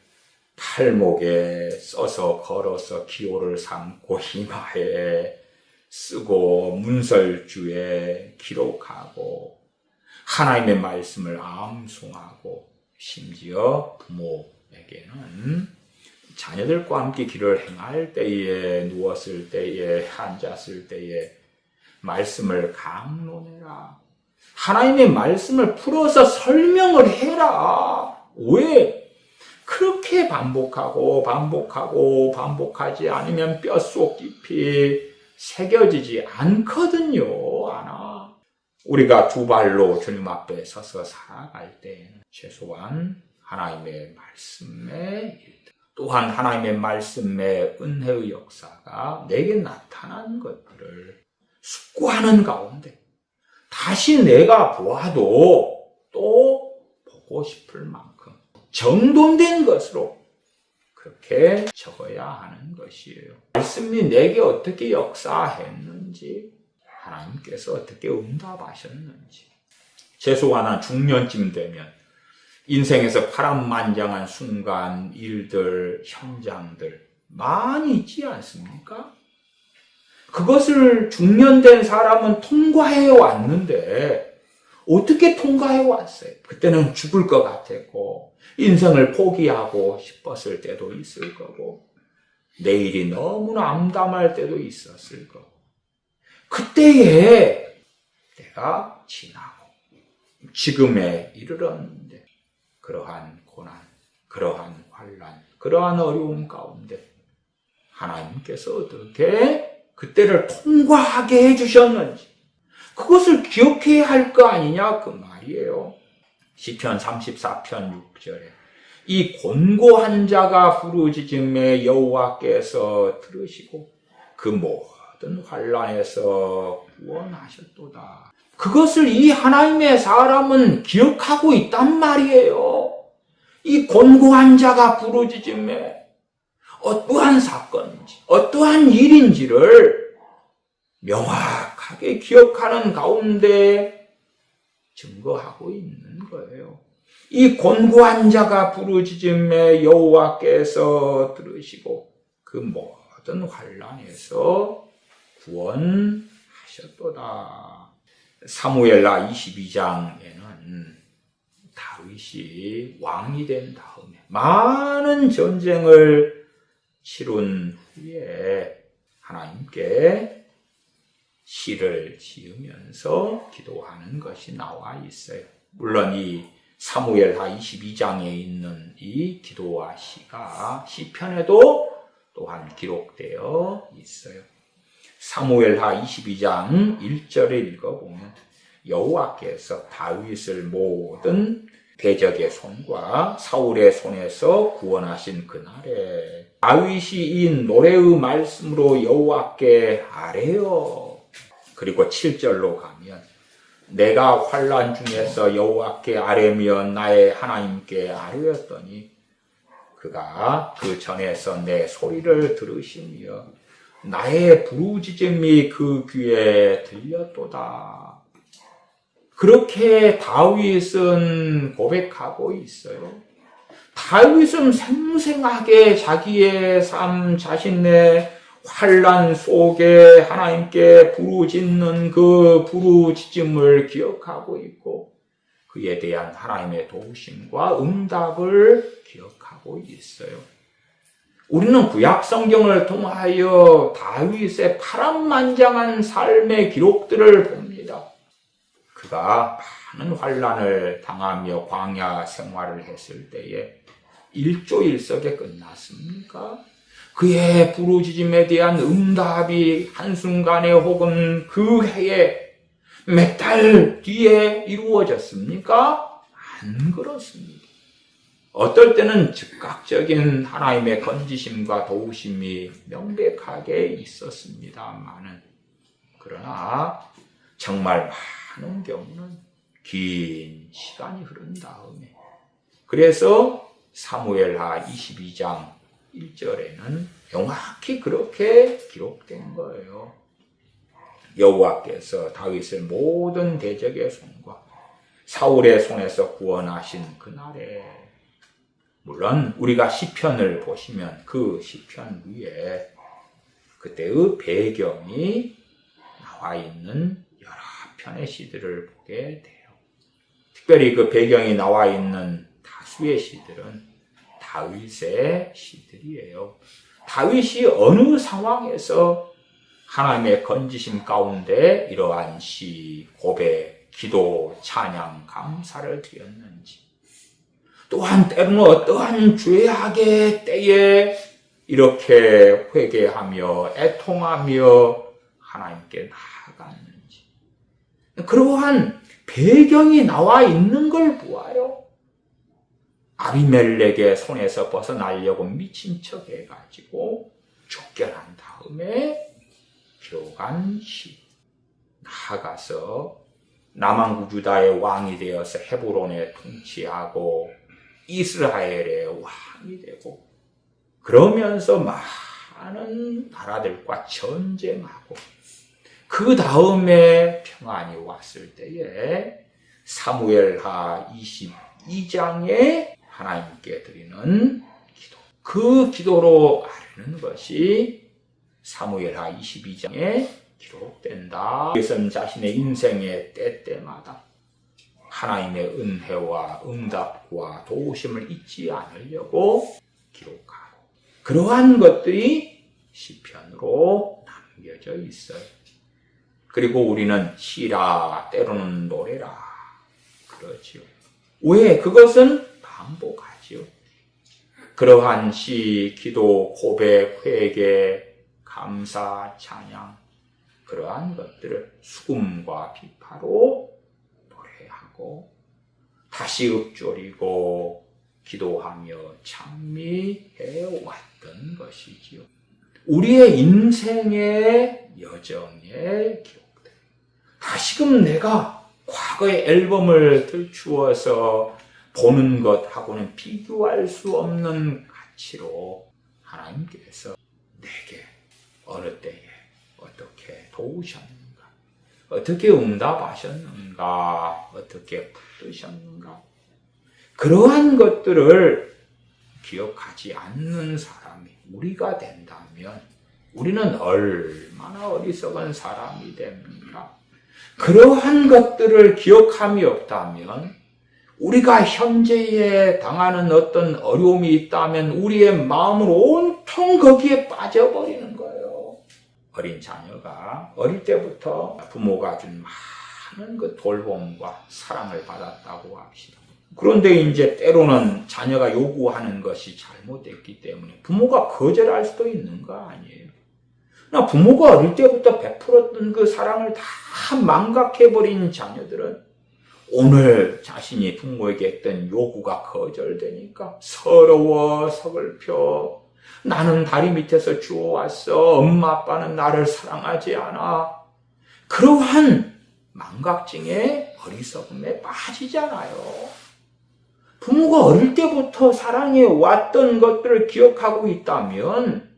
팔목에 써서 걸어서 기호를 삼고 희마에 쓰고 문설주에 기록하고 하나님의 말씀을 암송하고, 심지어 부모에게는 자녀들과 함께 길을 행할 때에, 누웠을 때에, 앉았을 때에 말씀을 강론해라. 하나님의 말씀을 풀어서 설명을 해라. 왜? 그렇게 반복하지 않으면 뼛속 깊이 새겨지지 않거든요. 우리가 2발로 주님 앞에 서서 살아갈 때에는 최소한 하나님의 말씀의 일들, 또한 하나님의 말씀의 은혜의 역사가 내게 나타난 것들을 숙고하는 가운데 다시 내가 보아도 또 보고 싶을 만큼 정돈된 것으로 그렇게 적어야 하는 것이에요. 말씀이 내게 어떻게 역사했는지, 하나님께서 어떻게 응답하셨는지. 최소한 중년쯤 되면 인생에서 파란만장한 순간, 일들, 현장들 많이 있지 않습니까? 그것을 중년된 사람은 통과해 왔는데 어떻게 통과해 왔어요? 그때는 죽을 것 같았고 인생을 포기하고 싶었을 때도 있을 거고 내일이 너무나 암담할 때도 있었을 거고, 그때에 내가 지나고 지금에 이르렀는데 그러한 고난, 그러한 환난, 그러한 어려움 가운데 하나님께서 어떻게 그때를 통과하게 해주셨는지 그것을 기억해야 할 거 아니냐 그 말이에요. 시편 34편 6절에 이 곤고한 자가 부르짖음에 여호와께서 들으시고 그 모든 환난에서 구원하셨도다. 그것을 이 하나님의 사람은 기억하고 있단 말이에요. 이 곤고한 자가 부르짖음에 어떠한 사건인지 어떠한 일인지를 명확하게 기억하는 가운데 증거하고 있는 거예요. 이 곤고한 자가 부르짖음에 여호와께서 들으시고 그 모든 환난에서 구원하셨도다. 사무엘하 22장에는 다윗이 왕이 된 다음에 많은 전쟁을 치룬 후에 하나님께 시를 지으면서 기도하는 것이 나와 있어요. 물론 이 사무엘하 22장에 있는 이 기도와 시가 시편에도 또한 기록되어 있어요. 사무엘하 22장 1절을 읽어보면 여호와께서 다윗을 모든 대적의 손과 사울의 손에서 구원하신 그날에 다윗이 이 노래의 말씀으로 여호와께 아뢰어. 그리고 7절로 가면 내가 환난 중에서 여호와께 아뢰며 나의 하나님께 아뢰었더니 그가 그 전에서 내 소리를 들으시며 나의 부르짖음이 그 귀에 들렸도다. 그렇게 다윗은 고백하고 있어요. 다윗은 생생하게 자기의 삶, 자신의 환난 속에 하나님께 부르짖는 그 부르짖음을 기억하고 있고 그에 대한 하나님의 도우심과 응답을 기억하고 있어요. 우리는 구약 성경을 통하여 다윗의 파란만장한 삶의 기록들을 봅니다. 그가 많은 환난을 당하며 광야 생활을 했을 때에 일조일석에 끝났습니까? 그의 부르짖음에 대한 응답이 한순간에 혹은 그 해에 몇 달 뒤에 이루어졌습니까? 안 그렇습니다. 어떨 때는 즉각적인 하나님의 건지심과 도우심이 명백하게 있었습니다만은 그러나 정말 많은 경우는 긴 시간이 흐른 다음에 그래서 사무엘하 22장 1절에는 명확히 그렇게 기록된 거예요. 여호와께서 다윗을 모든 대적의 손과 사울의 손에서 구원하신 그날에 물론 우리가 시편을 보시면 그 시편 위에 그때의 배경이 나와 있는 여러 편의 시들을 보게 돼요. 특별히 그 배경이 나와 있는 다수의 시들은 다윗의 시들이에요. 다윗이 어느 상황에서 하나님의 건지심 가운데 이러한 시, 고백, 기도, 찬양, 감사를 드렸는지 또한 때로는 어떠한 죄악의 때에 이렇게 회개하며 애통하며 하나님께 나아갔는지 그러한 배경이 나와 있는 걸 보아요. 아비멜렉의 손에서 벗어나려고 미친 척 해가지고 쫓겨난 다음에 기록한 시. 나아가서 남한구 유다의 왕이 되어서 헤브론에 통치하고 이스라엘의 왕이 되고 그러면서 많은 나라들과 전쟁하고 그 다음에 평안이 왔을 때에 사무엘하 22장에 하나님께 드리는 기도. 그 기도로 아뢰는 것이 사무엘하 22장에 기록된다. 그것은 자신의 인생의 때때마다 하나님의 은혜와 응답과 도우심을 잊지 않으려고 기록하고 그러한 것들이 시편으로 남겨져 있어요. 그리고 우리는 시라 때로는 노래라 그러지요. 왜? 그것은 반복하지요. 그러한 시, 기도, 고백, 회개, 감사, 찬양 그러한 것들을 수금과 비파로 노래하고 다시 읊조리고 기도하며 찬미해 왔던 것이지요. 우리의 인생의 여정의 기록들. 다시금 내가 과거의 앨범을 들추어서 보는 것하고는 비교할 수 없는 가치로 하나님께서 내게 어느 때에 어떻게 도우셨는가, 어떻게 응답하셨는가, 어떻게 붙드셨는가 그러한 것들을 기억하지 않는 사람이 우리가 된다면 우리는 얼마나 어리석은 사람이 됩니까? 그러한 것들을 기억함이 없다면 우리가 현재에 당하는 어떤 어려움이 있다면 우리의 마음을 온통 거기에 빠져버리는 거예요. 어린 자녀가 어릴 때부터 부모가 준 많은 그 돌봄과 사랑을 받았다고 합시다. 그런데 이제 때로는 자녀가 요구하는 것이 잘못됐기 때문에 부모가 거절할 수도 있는 거 아니에요. 나 부모가 어릴 때부터 베풀었던 그 사랑을 다 망각해버린 자녀들은 오늘 자신이 부모에게 했던 요구가 거절되니까 서러워 서글퍼 나는 다리 밑에서 주워왔어. 엄마 아빠는 나를 사랑하지 않아. 그러한 망각증에 어리석음에 빠지잖아요. 부모가 어릴 때부터 사랑해 왔던 것들을 기억하고 있다면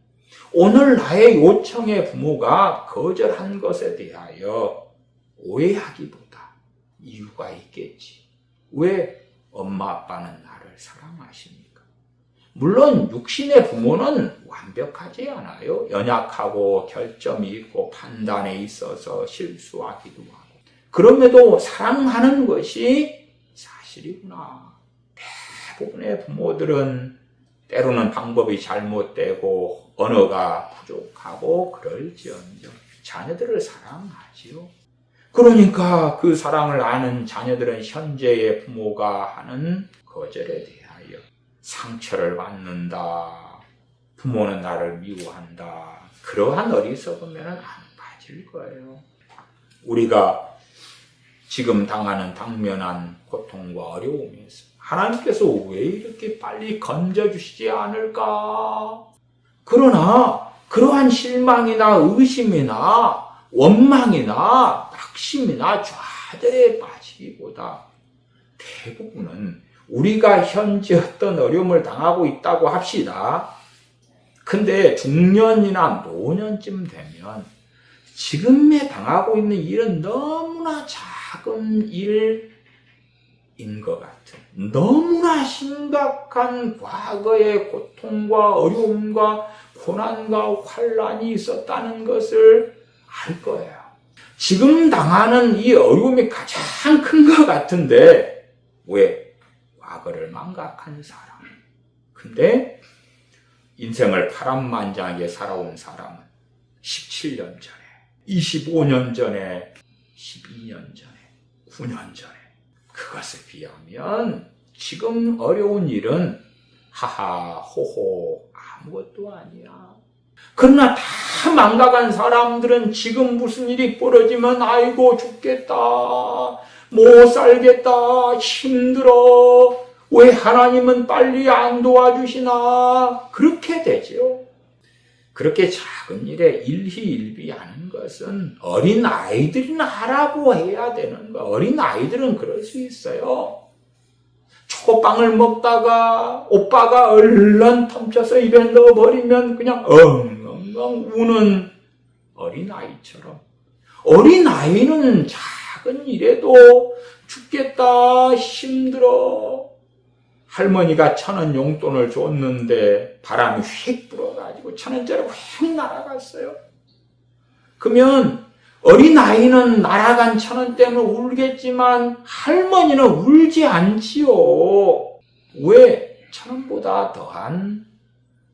오늘 나의 요청에 부모가 거절한 것에 대하여 오해하기보다 이유가 있겠지. 왜 엄마 아빠는 나를 사랑하십니까? 물론 육신의 부모는 완벽하지 않아요. 연약하고 결점이 있고 판단에 있어서 실수하기도 하고. 그럼에도 사랑하는 것이 사실이구나. 대부분의 부모들은 때로는 방법이 잘못되고 언어가 부족하고 그럴지언정 자녀들을 사랑하지요. 그러니까 그 사랑을 아는 자녀들은 현재의 부모가 하는 거절에 대하여 상처를 받는다. 부모는 나를 미워한다. 그러한 어리석으면 안 빠질 거예요. 우리가 지금 당하는 당면한 고통과 어려움에서 하나님께서 왜 이렇게 빨리 건져주시지 않을까? 그러나 그러한 실망이나 의심이나 원망이나 낙심이나 좌절에 빠지기보다 대부분은 우리가 현재 어떤 어려움을 당하고 있다고 합시다. 근데 중년이나 노년쯤 되면 지금에 당하고 있는 일은 너무나 작은 일인 것 같은, 너무나 심각한 과거의 고통과 어려움과 고난과 환란이 있었다는 것을 알 거예요. 지금 당하는 이 어려움이 가장 큰 것 같은데 왜? 과거를 망각한 사람. 근데 인생을 파란만장하게 살아온 사람은 17년 전에, 25년 전에, 12년 전에, 9년 전에 그것에 비하면 지금 어려운 일은 하하 호호 아무것도 아니야. 그러나 다 망각한 사람들은 지금 무슨 일이 벌어지면 아이고 죽겠다, 못 살겠다, 힘들어, 왜 하나님은 빨리 안 도와주시나, 그렇게 되죠. 그렇게 작은 일에 일희일비하는 것은 어린 아이들이나 하라고 해야 되는 거야. 어린 아이들은 그럴 수 있어요. 초코빵을 먹다가 오빠가 얼른 텀쳐서 입에 넣어버리면 그냥 엉엉엉 우는 어린아이처럼. 어린아이는 작은 일에도 죽겠다, 힘들어. 할머니가 1,000원 용돈을 줬는데 바람이 휙 불어가지고 1,000원짜리가 휙 날아갔어요. 그러면 어린아이는 날아간 1,000원 때문에 울겠지만 할머니는 울지 않지요. 왜? 1,000원보다 더한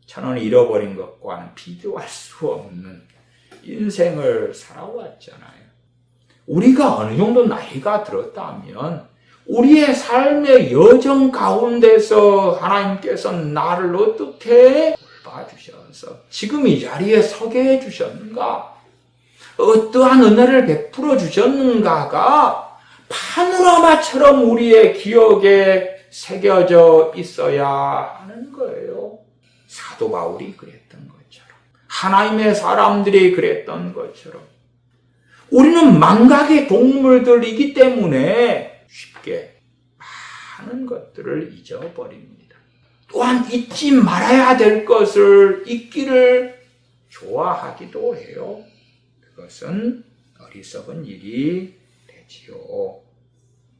1,000원을 잃어버린 것과는 비교할 수 없는 인생을 살아왔잖아요. 우리가 어느 정도 나이가 들었다면 우리의 삶의 여정 가운데서 하나님께서 나를 어떻게 돌봐주셔서 지금 이 자리에 서게 해주셨는가? 어떠한 은혜를 베풀어 주셨는가가 파노라마처럼 우리의 기억에 새겨져 있어야 하는 거예요. 사도 바울이 그랬던 것처럼, 하나님의 사람들이 그랬던 것처럼 우리는 망각의 동물들이기 때문에 쉽게 많은 것들을 잊어버립니다. 또한 잊지 말아야 될 것을 잊기를 좋아하기도 해요. 그것은 어리석은 일이 되지요.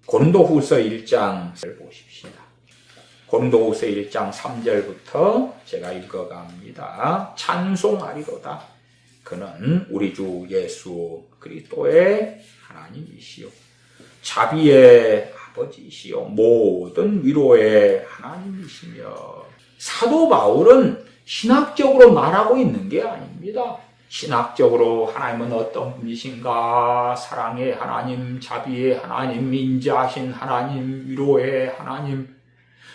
고린도후서 1장을 보십시다. 고린도후서 1장 3절부터 제가 읽어갑니다. 찬송하리로다. 그는 우리 주 예수 그리스도의 하나님이시요 자비의 아버지이시요 모든 위로의 하나님이시며. 사도 바울은 신학적으로 말하고 있는 게 아닙니다. 신학적으로 하나님은 어떤 분이신가, 사랑의 하나님, 자비의 하나님, 인자하신 하나님, 위로의 하나님,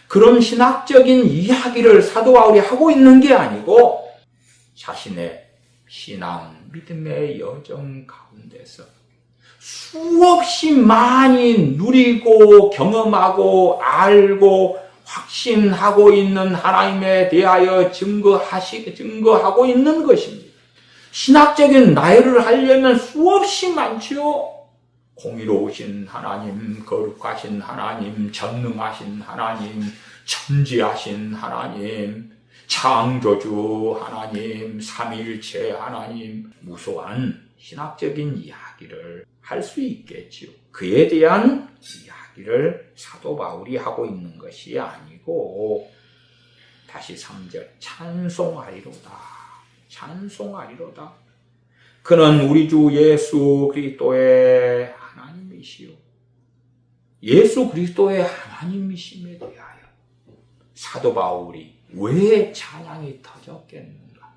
그런 신학적인 이야기를 사도 바울이 하고 있는 게 아니고 자신의 신앙, 믿음의 여정 가운데서 수없이 많이 누리고 경험하고 알고 확신하고 있는 하나님에 대하여 증거하고 있는 것입니다. 신학적인 나열을 하려면 수없이 많지요. 공의로우신 하나님, 거룩하신 하나님, 전능하신 하나님, 천지하신 하나님, 창조주 하나님, 삼위일체 하나님, 무소한 신학적인 이야기를 할 수 있겠지요. 그에 대한 이야기를 사도 바울이 하고 있는 것이 아니고 다시 3절 찬송하리로다. 찬송하리로다. 그는 우리 주 예수 그리스도의 하나님이시요. 예수 그리스도의 하나님이심에 대하여 사도 바울이 왜 찬양이 터졌겠는가?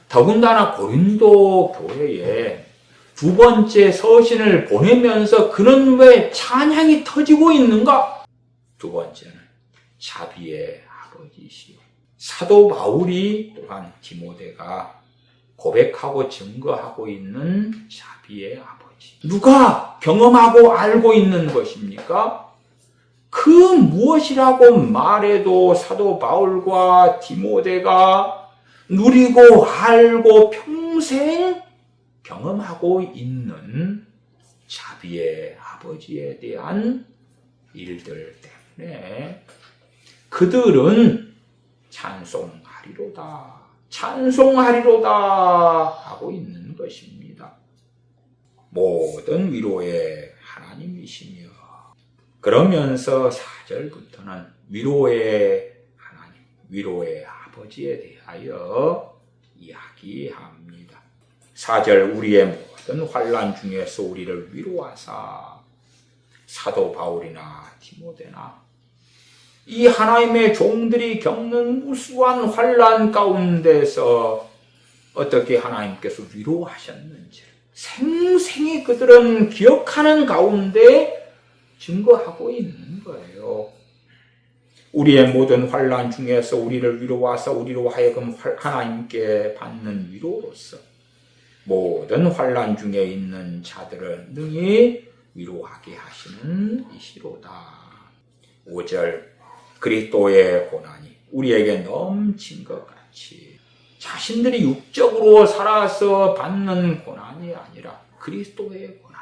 더군다나 고린도 교회에 두 번째 서신을 보내면서 그는 왜 찬양이 터지고 있는가? 두 번째는 자비의 아버지시요. 사도 바울이 또한 디모데가 고백하고 증거하고 있는 자비의 아버지. 누가 경험하고 알고 있는 것입니까? 그 무엇이라고 말해도 사도 바울과 디모데가 누리고 알고 평생 경험하고 있는 자비의 아버지에 대한 일들 때문에 그들은 찬송하리로다. 찬송하리로다 하고 있는 것입니다. 모든 위로의 하나님이시며 그러면서 4절부터는 위로의 하나님, 위로의 아버지에 대하여 이야기합니다. 4절 우리의 모든 환난 중에서 우리를 위로하사 사도 바울이나 디모데나 이 하나님의 종들이 겪는 무수한 환난 가운데서 어떻게 하나님께서 위로하셨는지 생생히 그들은 기억하는 가운데 증거하고 있는 거예요. 우리의 모든 환난 중에서 우리를 위로하사 우리로 하여금 하나님께 받는 위로로서 모든 환난 중에 있는 자들을 능히 위로하게 하시는 이시로다. 5절 그리스도의 고난이 우리에게 넘친 것 같이 자신들이 육적으로 살아서 받는 고난이 아니라 그리스도의 고난,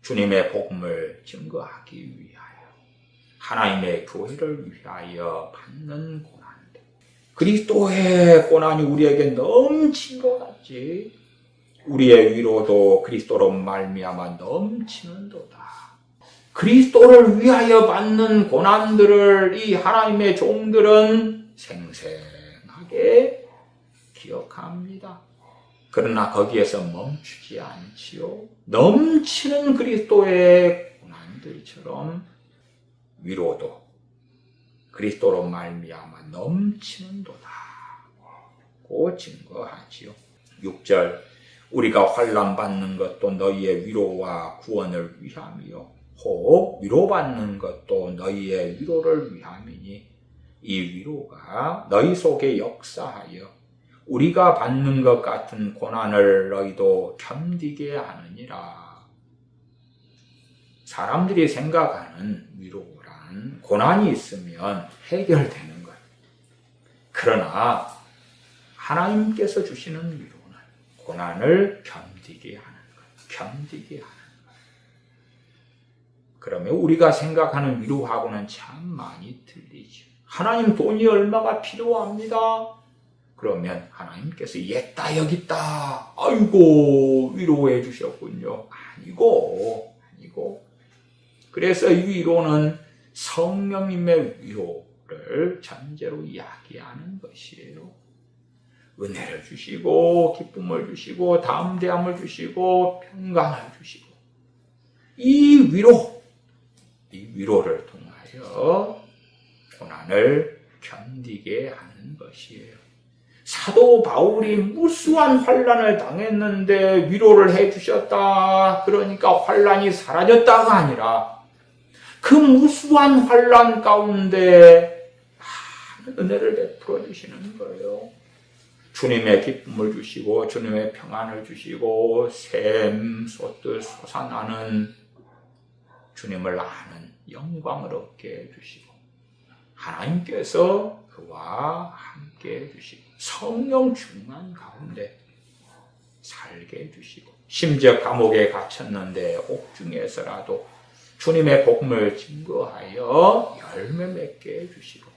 주님의 복음을 증거하기 위하여 하나님의 교회를 위하여 받는 고난들, 그리스도의 고난이 우리에게 넘친 것 같이 우리의 위로도 그리스도로 말미암아 넘치는도다. 그리스도를 위하여 받는 고난들을 이 하나님의 종들은 생생하게 기억합니다. 그러나 거기에서 멈추지 않지요. 넘치는 그리스도의 고난들처럼 위로도 그리스도로 말미암아 넘치는도다. 고 증거하지요. 6절 우리가 환난 받는 것도 너희의 위로와 구원을 위함이요 혹 위로받는 것도 너희의 위로를 위함이니 이 위로가 너희 속에 역사하여 우리가 받는 것 같은 고난을 너희도 견디게 하느니라. 사람들이 생각하는 위로란 고난이 있으면 해결되는 것. 그러나 하나님께서 주시는 위로는 고난을 견디게 하는 것. 견디게 하는 것. 그러면 우리가 생각하는 위로하고는 참 많이 틀리죠. 하나님 돈이 얼마가 필요합니다. 그러면 하나님께서 옛다 여기 있다. 아이고 위로해 주셨군요. 아니고. 그래서 이 위로는 성령님의 위로를 전제로 이야기하는 것이에요. 은혜를 주시고 기쁨을 주시고 담대함을 주시고 평강을 주시고 이 위로를 통하여 고난을 견디게 하는 것이에요. 사도 바울이 무수한 환난을 당했는데 위로를 해주셨다. 그러니까 환난이 사라졌다가 아니라 그 무수한 환난 가운데 은혜를 베풀어 주시는 거예요. 주님의 기쁨을 주시고 주님의 평안을 주시고 샘 솟듯 솟아나는 주님을 아는 영광을 얻게 해주시고 하나님께서 그와 함께 해주시고 성령 충만 가운데 살게 해주시고 심지어 감옥에 갇혔는데 옥중에서라도 주님의 복음을 증거하여 열매 맺게 해주시고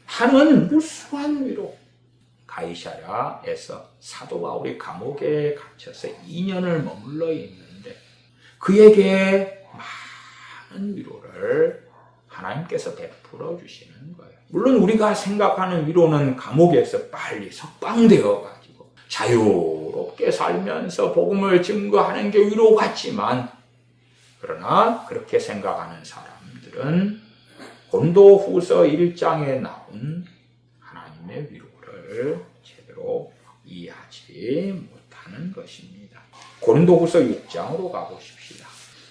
하는 무수한 위로 가이사랴에서 사도 바울이 감옥에 갇혀서 2년을 머물러 있는데 그에게 많은 위로를 하나님께서 베풀어 주시는 거예요. 물론 우리가 생각하는 위로는 감옥에서 빨리 석방되어 가지고 자유롭게 살면서 복음을 증거하는 게 위로 같지만, 그러나 그렇게 생각하는 사람들은 고린도후서 1장에 나온 하나님의 위로를 제대로 이해하지 못하는 것입니다. 고린도후서 6장으로 가보십시다.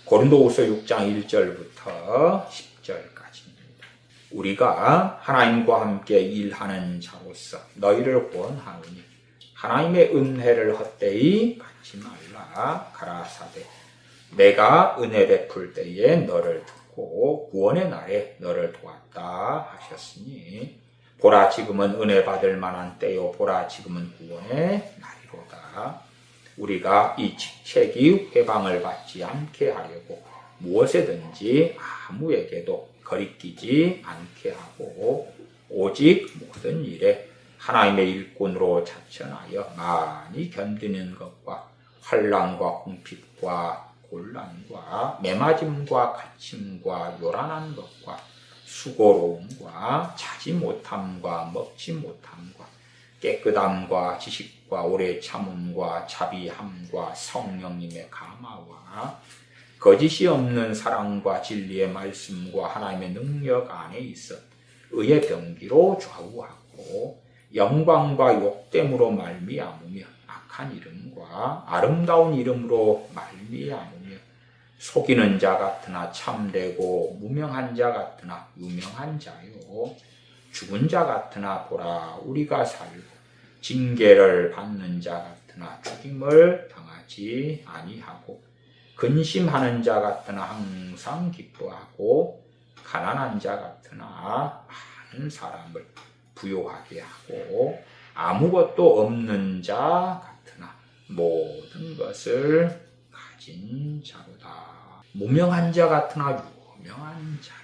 고린도후서 6장 1절부터 10절까지입니다. 우리가 하나님과 함께 일하는 자로서 너희를 권하오니 하나님의 은혜를 헛되이 받지 말라. 가라사대 내가 은혜 베풀 때에 너를 듣고 구원의 날에 너를 도왔다 하셨으니 보라 지금은 은혜 받을 만한 때요 보라 지금은 구원의 날이로다. 우리가 이 직책이 회방을 받지 않게 하려고 무엇에든지 아무에게도 거리끼지 않게 하고 오직 모든 일에 하나님의 일꾼으로 자천하여 많이 견디는 것과 환난과 궁핍과 곤란과 매맞음과 갇힘과 요란한 것과 수고로움과 자지 못함과 먹지 못함과 깨끗함과 지식과 오래 참음과 자비함과 성령님의 감화와 거짓이 없는 사랑과 진리의 말씀과 하나님의 능력 안에 있어 의의 병기로 좌우하고 영광과 욕됨으로 말미암으며 악한 이름과 아름다운 이름으로 말미암으며 속이는 자 같으나 참되고 무명한 자 같으나 유명한 자요 죽은 자 같으나 보라 우리가 살고 징계를 받는 자 같으나 죽임을 당하지 아니하고 근심하는 자 같으나 항상 기뻐하고 가난한 자 같으나 많은 사람을 부요하게 하고 아무것도 없는 자 같으나 모든 것을 가진 자로다. 무명한 자 같으나 유명한 자요.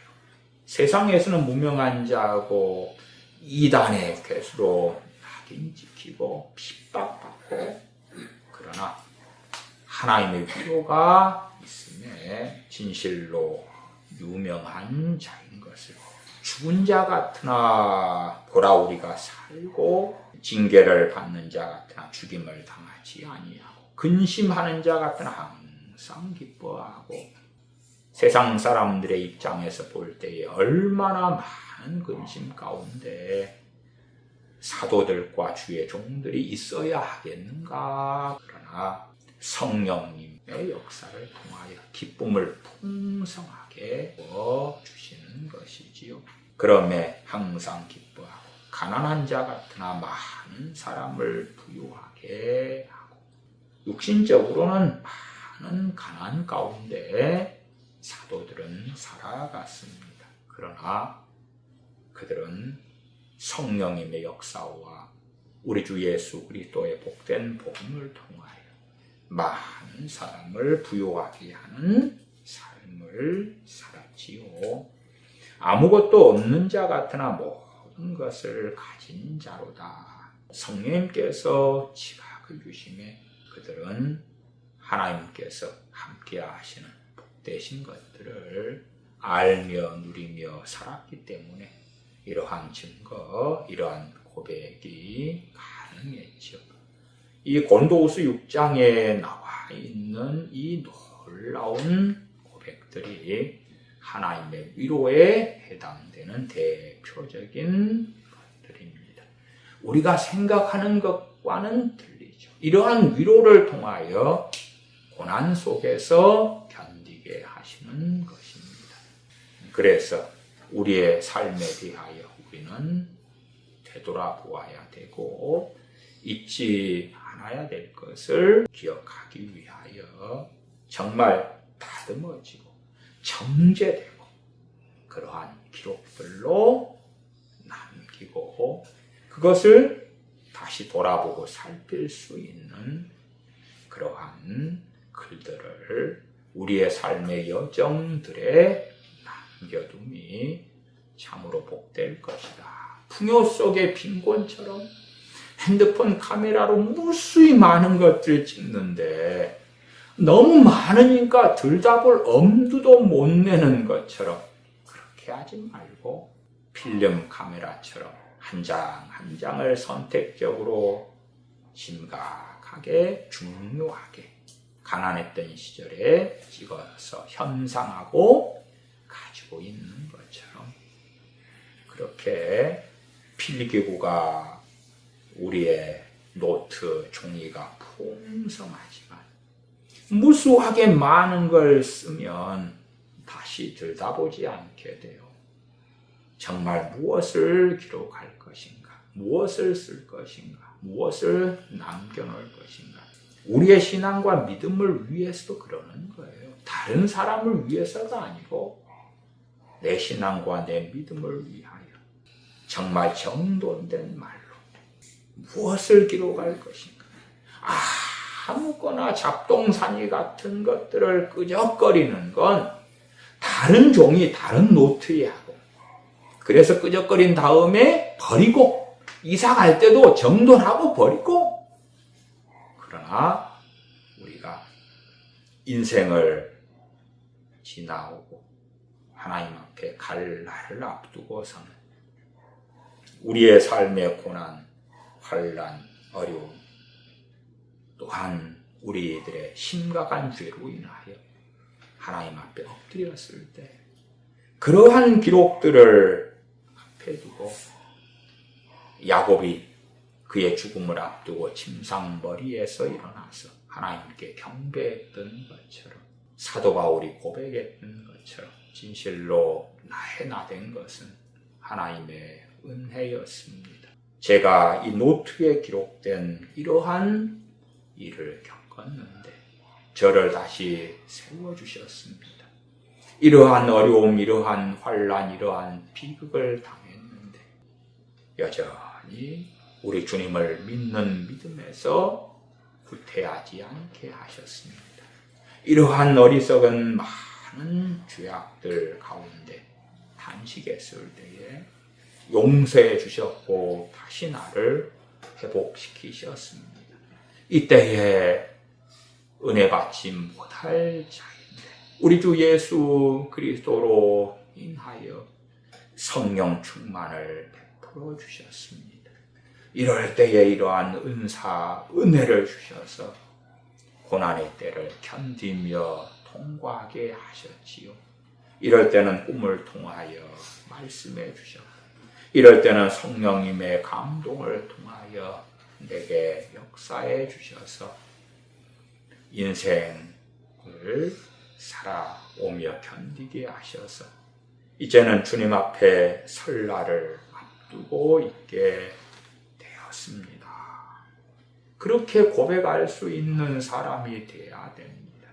세상에서는 무명한 자고 이단의 괴수로 낙인 찍히고 핍박받고, 그러나 하나님의 위로가 있음에 진실로 유명한 자인 것을, 죽은 자 같으나 보라 우리가 살고 징계를 받는 자 같으나 죽임을 당하지 아니하고 근심하는 자 같으나 항상 기뻐하고, 세상 사람들의 입장에서 볼 때에 얼마나 많은 근심 가운데 사도들과 주의 종들이 있어야 하겠는가. 그러나 성령님의 역사를 통하여 기쁨을 풍성하게 주시는 것이지요. 그러므로 항상 기뻐하고 가난한 자 같으나 많은 사람을 부유하게 하고, 육신적으로는 많은 가난 가운데 사도들은 살아갔습니다. 그러나 그들은 성령님의 역사와 우리 주 예수 그리스도의 복된 복음을 통하여 많은 사람을 부요하게 하는 삶을 살았지요. 아무것도 없는 자 같으나 모든 것을 가진 자로다. 성령님께서 지각을 주심에 그들은 하나님께서 함께 하시는 복되신 것들을 알며 누리며 살았기 때문에 이러한 증거, 이러한 고백이 가능했죠. 이 고린도후서 6장에 나와 있는 이 놀라운 고백들이 하나님의 위로에 해당되는 대표적인 것들입니다. 우리가 생각하는 것과는 틀리죠. 이러한 위로를 통하여 고난 속에서 견디게 하시는 것입니다. 그래서 우리의 삶에 대하여 우리는 되돌아보아야 되고 잊지 않아야 될 것을 기억하기 위하여 정말 다듬어지고 정제되고 그러한 기록들로 남기고 그것을 다시 돌아보고 살필 수 있는 그러한 글들을 우리의 삶의 여정들에 남겨둠이 참으로 복될 것이다. 풍요 속의 빈곤처럼 핸드폰 카메라로 무수히 많은 것들을 찍는데 너무 많으니까 들다 볼 엄두도 못 내는 것처럼 그렇게 하지 말고 필름 카메라처럼 한 장 한 장을 선택적으로 심각하게 중요하게 가난했던 시절에 찍어서 현상하고 가지고 있는 것처럼 그렇게 필기구가 우리의 노트 종이가 풍성하지만 무수하게 많은 걸 쓰면 다시 들다보지 않게 돼요. 정말 무엇을 기록할 것인가? 무엇을 쓸 것인가? 무엇을 남겨놓을 것인가? 우리의 신앙과 믿음을 위해서도 그러는 거예요. 다른 사람을 위해서가 아니고 내 신앙과 내 믿음을 위하여 정말 정돈된 말로 무엇을 기록할 것인가? 아무거나 잡동사니 같은 것들을 끄적거리는 건 다른 종이 다른 노트에 하고 그래서 끄적거린 다음에 버리고 이사 갈 때도 정돈하고 버리고 그러나 우리가 인생을 지나오고 하나님 앞에 갈 날을 앞두고서는 우리의 삶의 고난, 환난, 어려움 또한 우리들의 심각한 죄로 인하여 하나님 앞에 엎드렸을 때 그러한 기록들을 앞에 두고 야곱이 그의 죽음을 앞두고 침상머리에서 일어나서 하나님께 경배했던 것처럼 사도 바울이 고백했던 것처럼 진실로 나의 나된 것은 하나님의 은혜였습니다. 제가 이 노트에 기록된 이러한 일을 겪었는데 저를 다시 세워주셨습니다. 이러한 어려움, 이러한 환난, 이러한 비극을 당했는데 여전히 우리 주님을 믿는 믿음에서 후퇴하지 않게 하셨습니다. 이러한 어리석은 많은 죄악들 가운데 탄식했을 때에 용서해 주셨고 다시 나를 회복시키셨습니다. 이때에 은혜 받지 못할 자인데 우리 주 예수 그리스도로 인하여 성령 충만을 베풀어 주셨습니다. 이럴 때에 이러한 은혜를 주셔서 고난의 때를 견디며 통과하게 하셨지요. 이럴 때는 꿈을 통하여 말씀해 주셨고 이럴 때는 성령님의 감동을 통하여 내게 역사해 주셔서 인생을 살아오며 견디게 하셔서 이제는 주님 앞에 설 날을 앞두고 있게 되었습니다. 그렇게 고백할 수 있는 사람이 되어야 됩니다.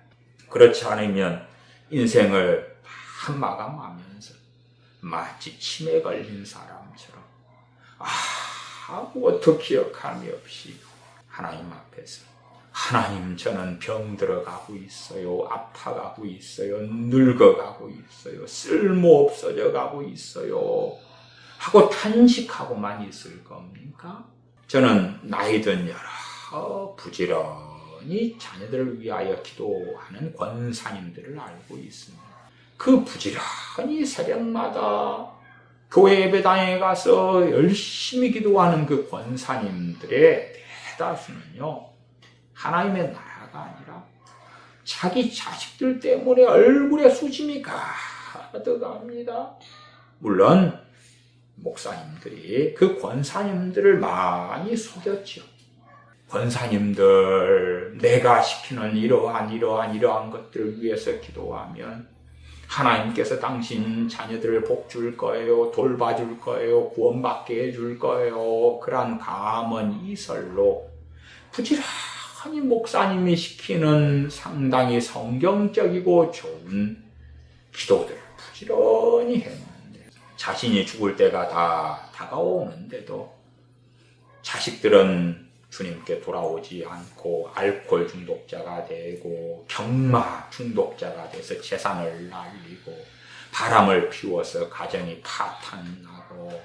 그렇지 않으면 인생을 다 마감하면서 마치 치매 걸린 사람처럼 아무것도 기억함이 없이 하나님 앞에서 하나님 저는 병들어가고 있어요. 아파가고 있어요. 늙어가고 있어요. 쓸모없어져 가고 있어요. 하고 탄식하고만 있을 겁니까? 저는 나이든 여러 부지런히 자녀들을 위하여 기도하는 권사님들을 알고 있습니다. 그 부지런히 새벽마다 교회 예배당에 가서 열심히 기도하는 그 권사님들의 대다수는요, 하나님의 나라가 아니라 자기 자식들 때문에 얼굴에 수심이 가득합니다. 물론 목사님들이 그 권사님들을 많이 속였죠. 권사님들 내가 시키는 이러한 것들을 위해서 기도하면 하나님께서 당신 자녀들을 복줄 거예요. 돌봐줄 거예요. 구원받게 해줄 거예요. 그런 감언 이설로 부지런히 목사님이 시키는 상당히 성경적이고 좋은 기도들을 부지런히 했는데 자신이 죽을 때가 다 다가오는데도 자식들은 주님께 돌아오지 않고 알코올 중독자가 되고 경마 중독자가 돼서 재산을 날리고 바람을 피워서 가정이 파탄나고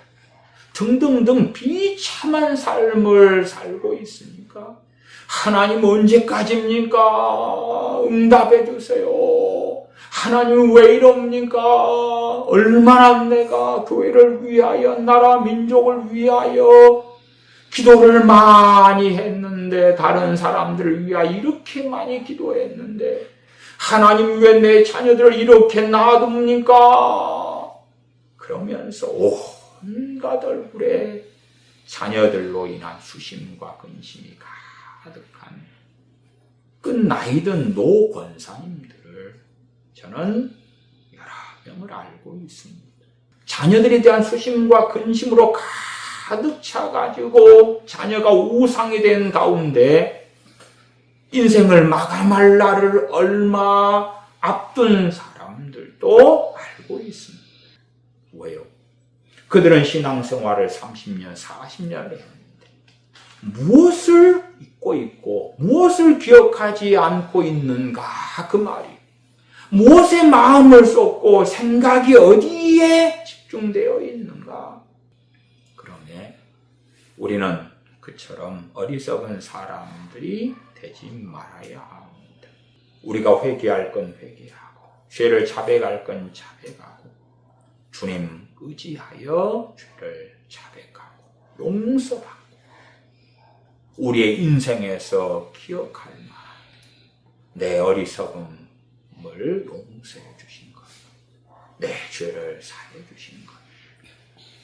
등등등 비참한 삶을 살고 있으니까 하나님 언제까지입니까? 응답해 주세요. 하나님 왜 이럽니까? 얼마나 내가 교회를 위하여 나라 민족을 위하여 기도를 많이 했는데 다른 사람들을 위하여 이렇게 많이 기도했는데 하나님 왜 내 자녀들을 이렇게 놔둡니까? 그러면서 온갖 얼굴에 자녀들로 인한 수심과 근심이 가득한 끝나이든 노 권사님들을 저는 여러 명을 알고 있습니다. 자녀들에 대한 수심과 근심으로 가득 차가지고 자녀가 우상이 된 가운데 인생을 마감할 날을 얼마 앞둔 사람들도 알고 있습니다. 왜요? 그들은 신앙생활을 30년, 40년을 했는데 무엇을 잊고 있고 무엇을 기억하지 않고 있는가 그 말이 무엇에 마음을 쏟고 생각이 어디에 집중되어 있는가? 그러면 우리는 그처럼 어리석은 사람들이 되지 말아야 합니다. 우리가 회개할 건 회개하고 죄를 자백할 건 자백하고 주님 의지하여 죄를 자백하고 용서받고 우리의 인생에서 기억할 만한 내 어리석음을 용서해 주신 것, 내 죄를 사해 주신 것,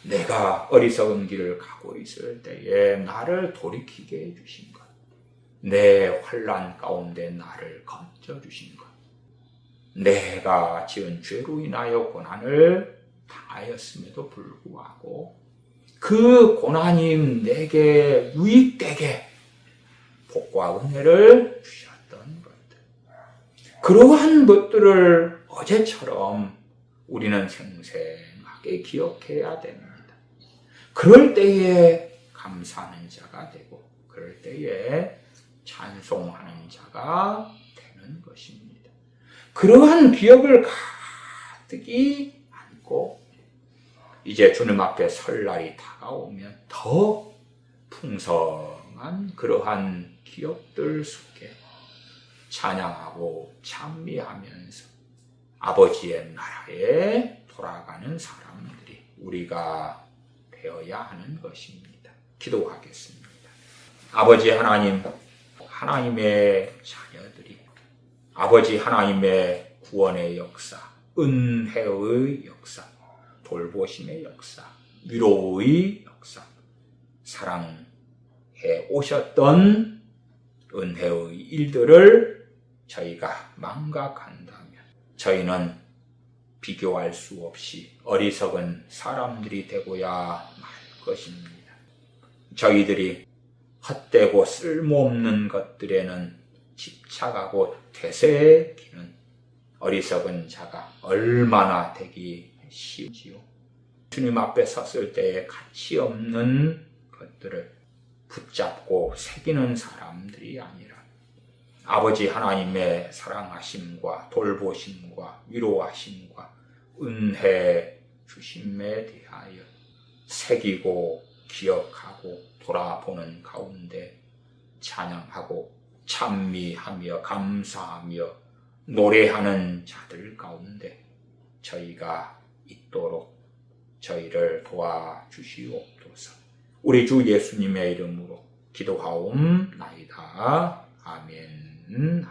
내가 어리석은 길을 가고 있을 때에 나를 돌이키게 해 주신 것, 내 환난 가운데 나를 건져 주신 것, 내가 지은 죄로 인하여 고난을 당하였음에도 불구하고 그 고난이 내게 유익되게 복과 은혜를 주셨던 것들, 그러한 것들을 어제처럼 우리는 생생하게 기억해야 됩니다. 그럴 때에 감사하는 자가 되고 그럴 때에 찬송하는 자가 되는 것입니다. 그러한 기억을 가득히 안고 이제 주님 앞에 설 날이 다가오면 더 풍성한 그러한 기억들 속에 찬양하고 찬미하면서 아버지의 나라에 돌아가는 사람들이 우리가 되어야 하는 것입니다. 기도하겠습니다. 아버지 하나님, 하나님의 자녀들이 아버지 하나님의 구원의 역사, 은혜의 역사, 돌보심의 역사, 위로의 역사, 사랑해 오셨던 은혜의 일들을 저희가 망각한다면 저희는 비교할 수 없이 어리석은 사람들이 되고야 말 것입니다. 저희들이 헛되고 쓸모없는 것들에는 집착하고 되새기는 어리석은 자가 얼마나 되기 쉬우지요. 주님 앞에 섰을 때에 가치 없는 것들을 붙잡고 새기는 사람들이 아니라 아버지 하나님의 사랑하심과 돌보심과 위로하심과 은혜 주심에 대하여 새기고 기억하고 돌아보는 가운데 찬양하고 찬미하며 감사하며 노래하는 자들 가운데 저희가 있도록 저희를 도와주시옵소서. 우리 주 예수님의 이름으로 기도하옵나이다. 아멘.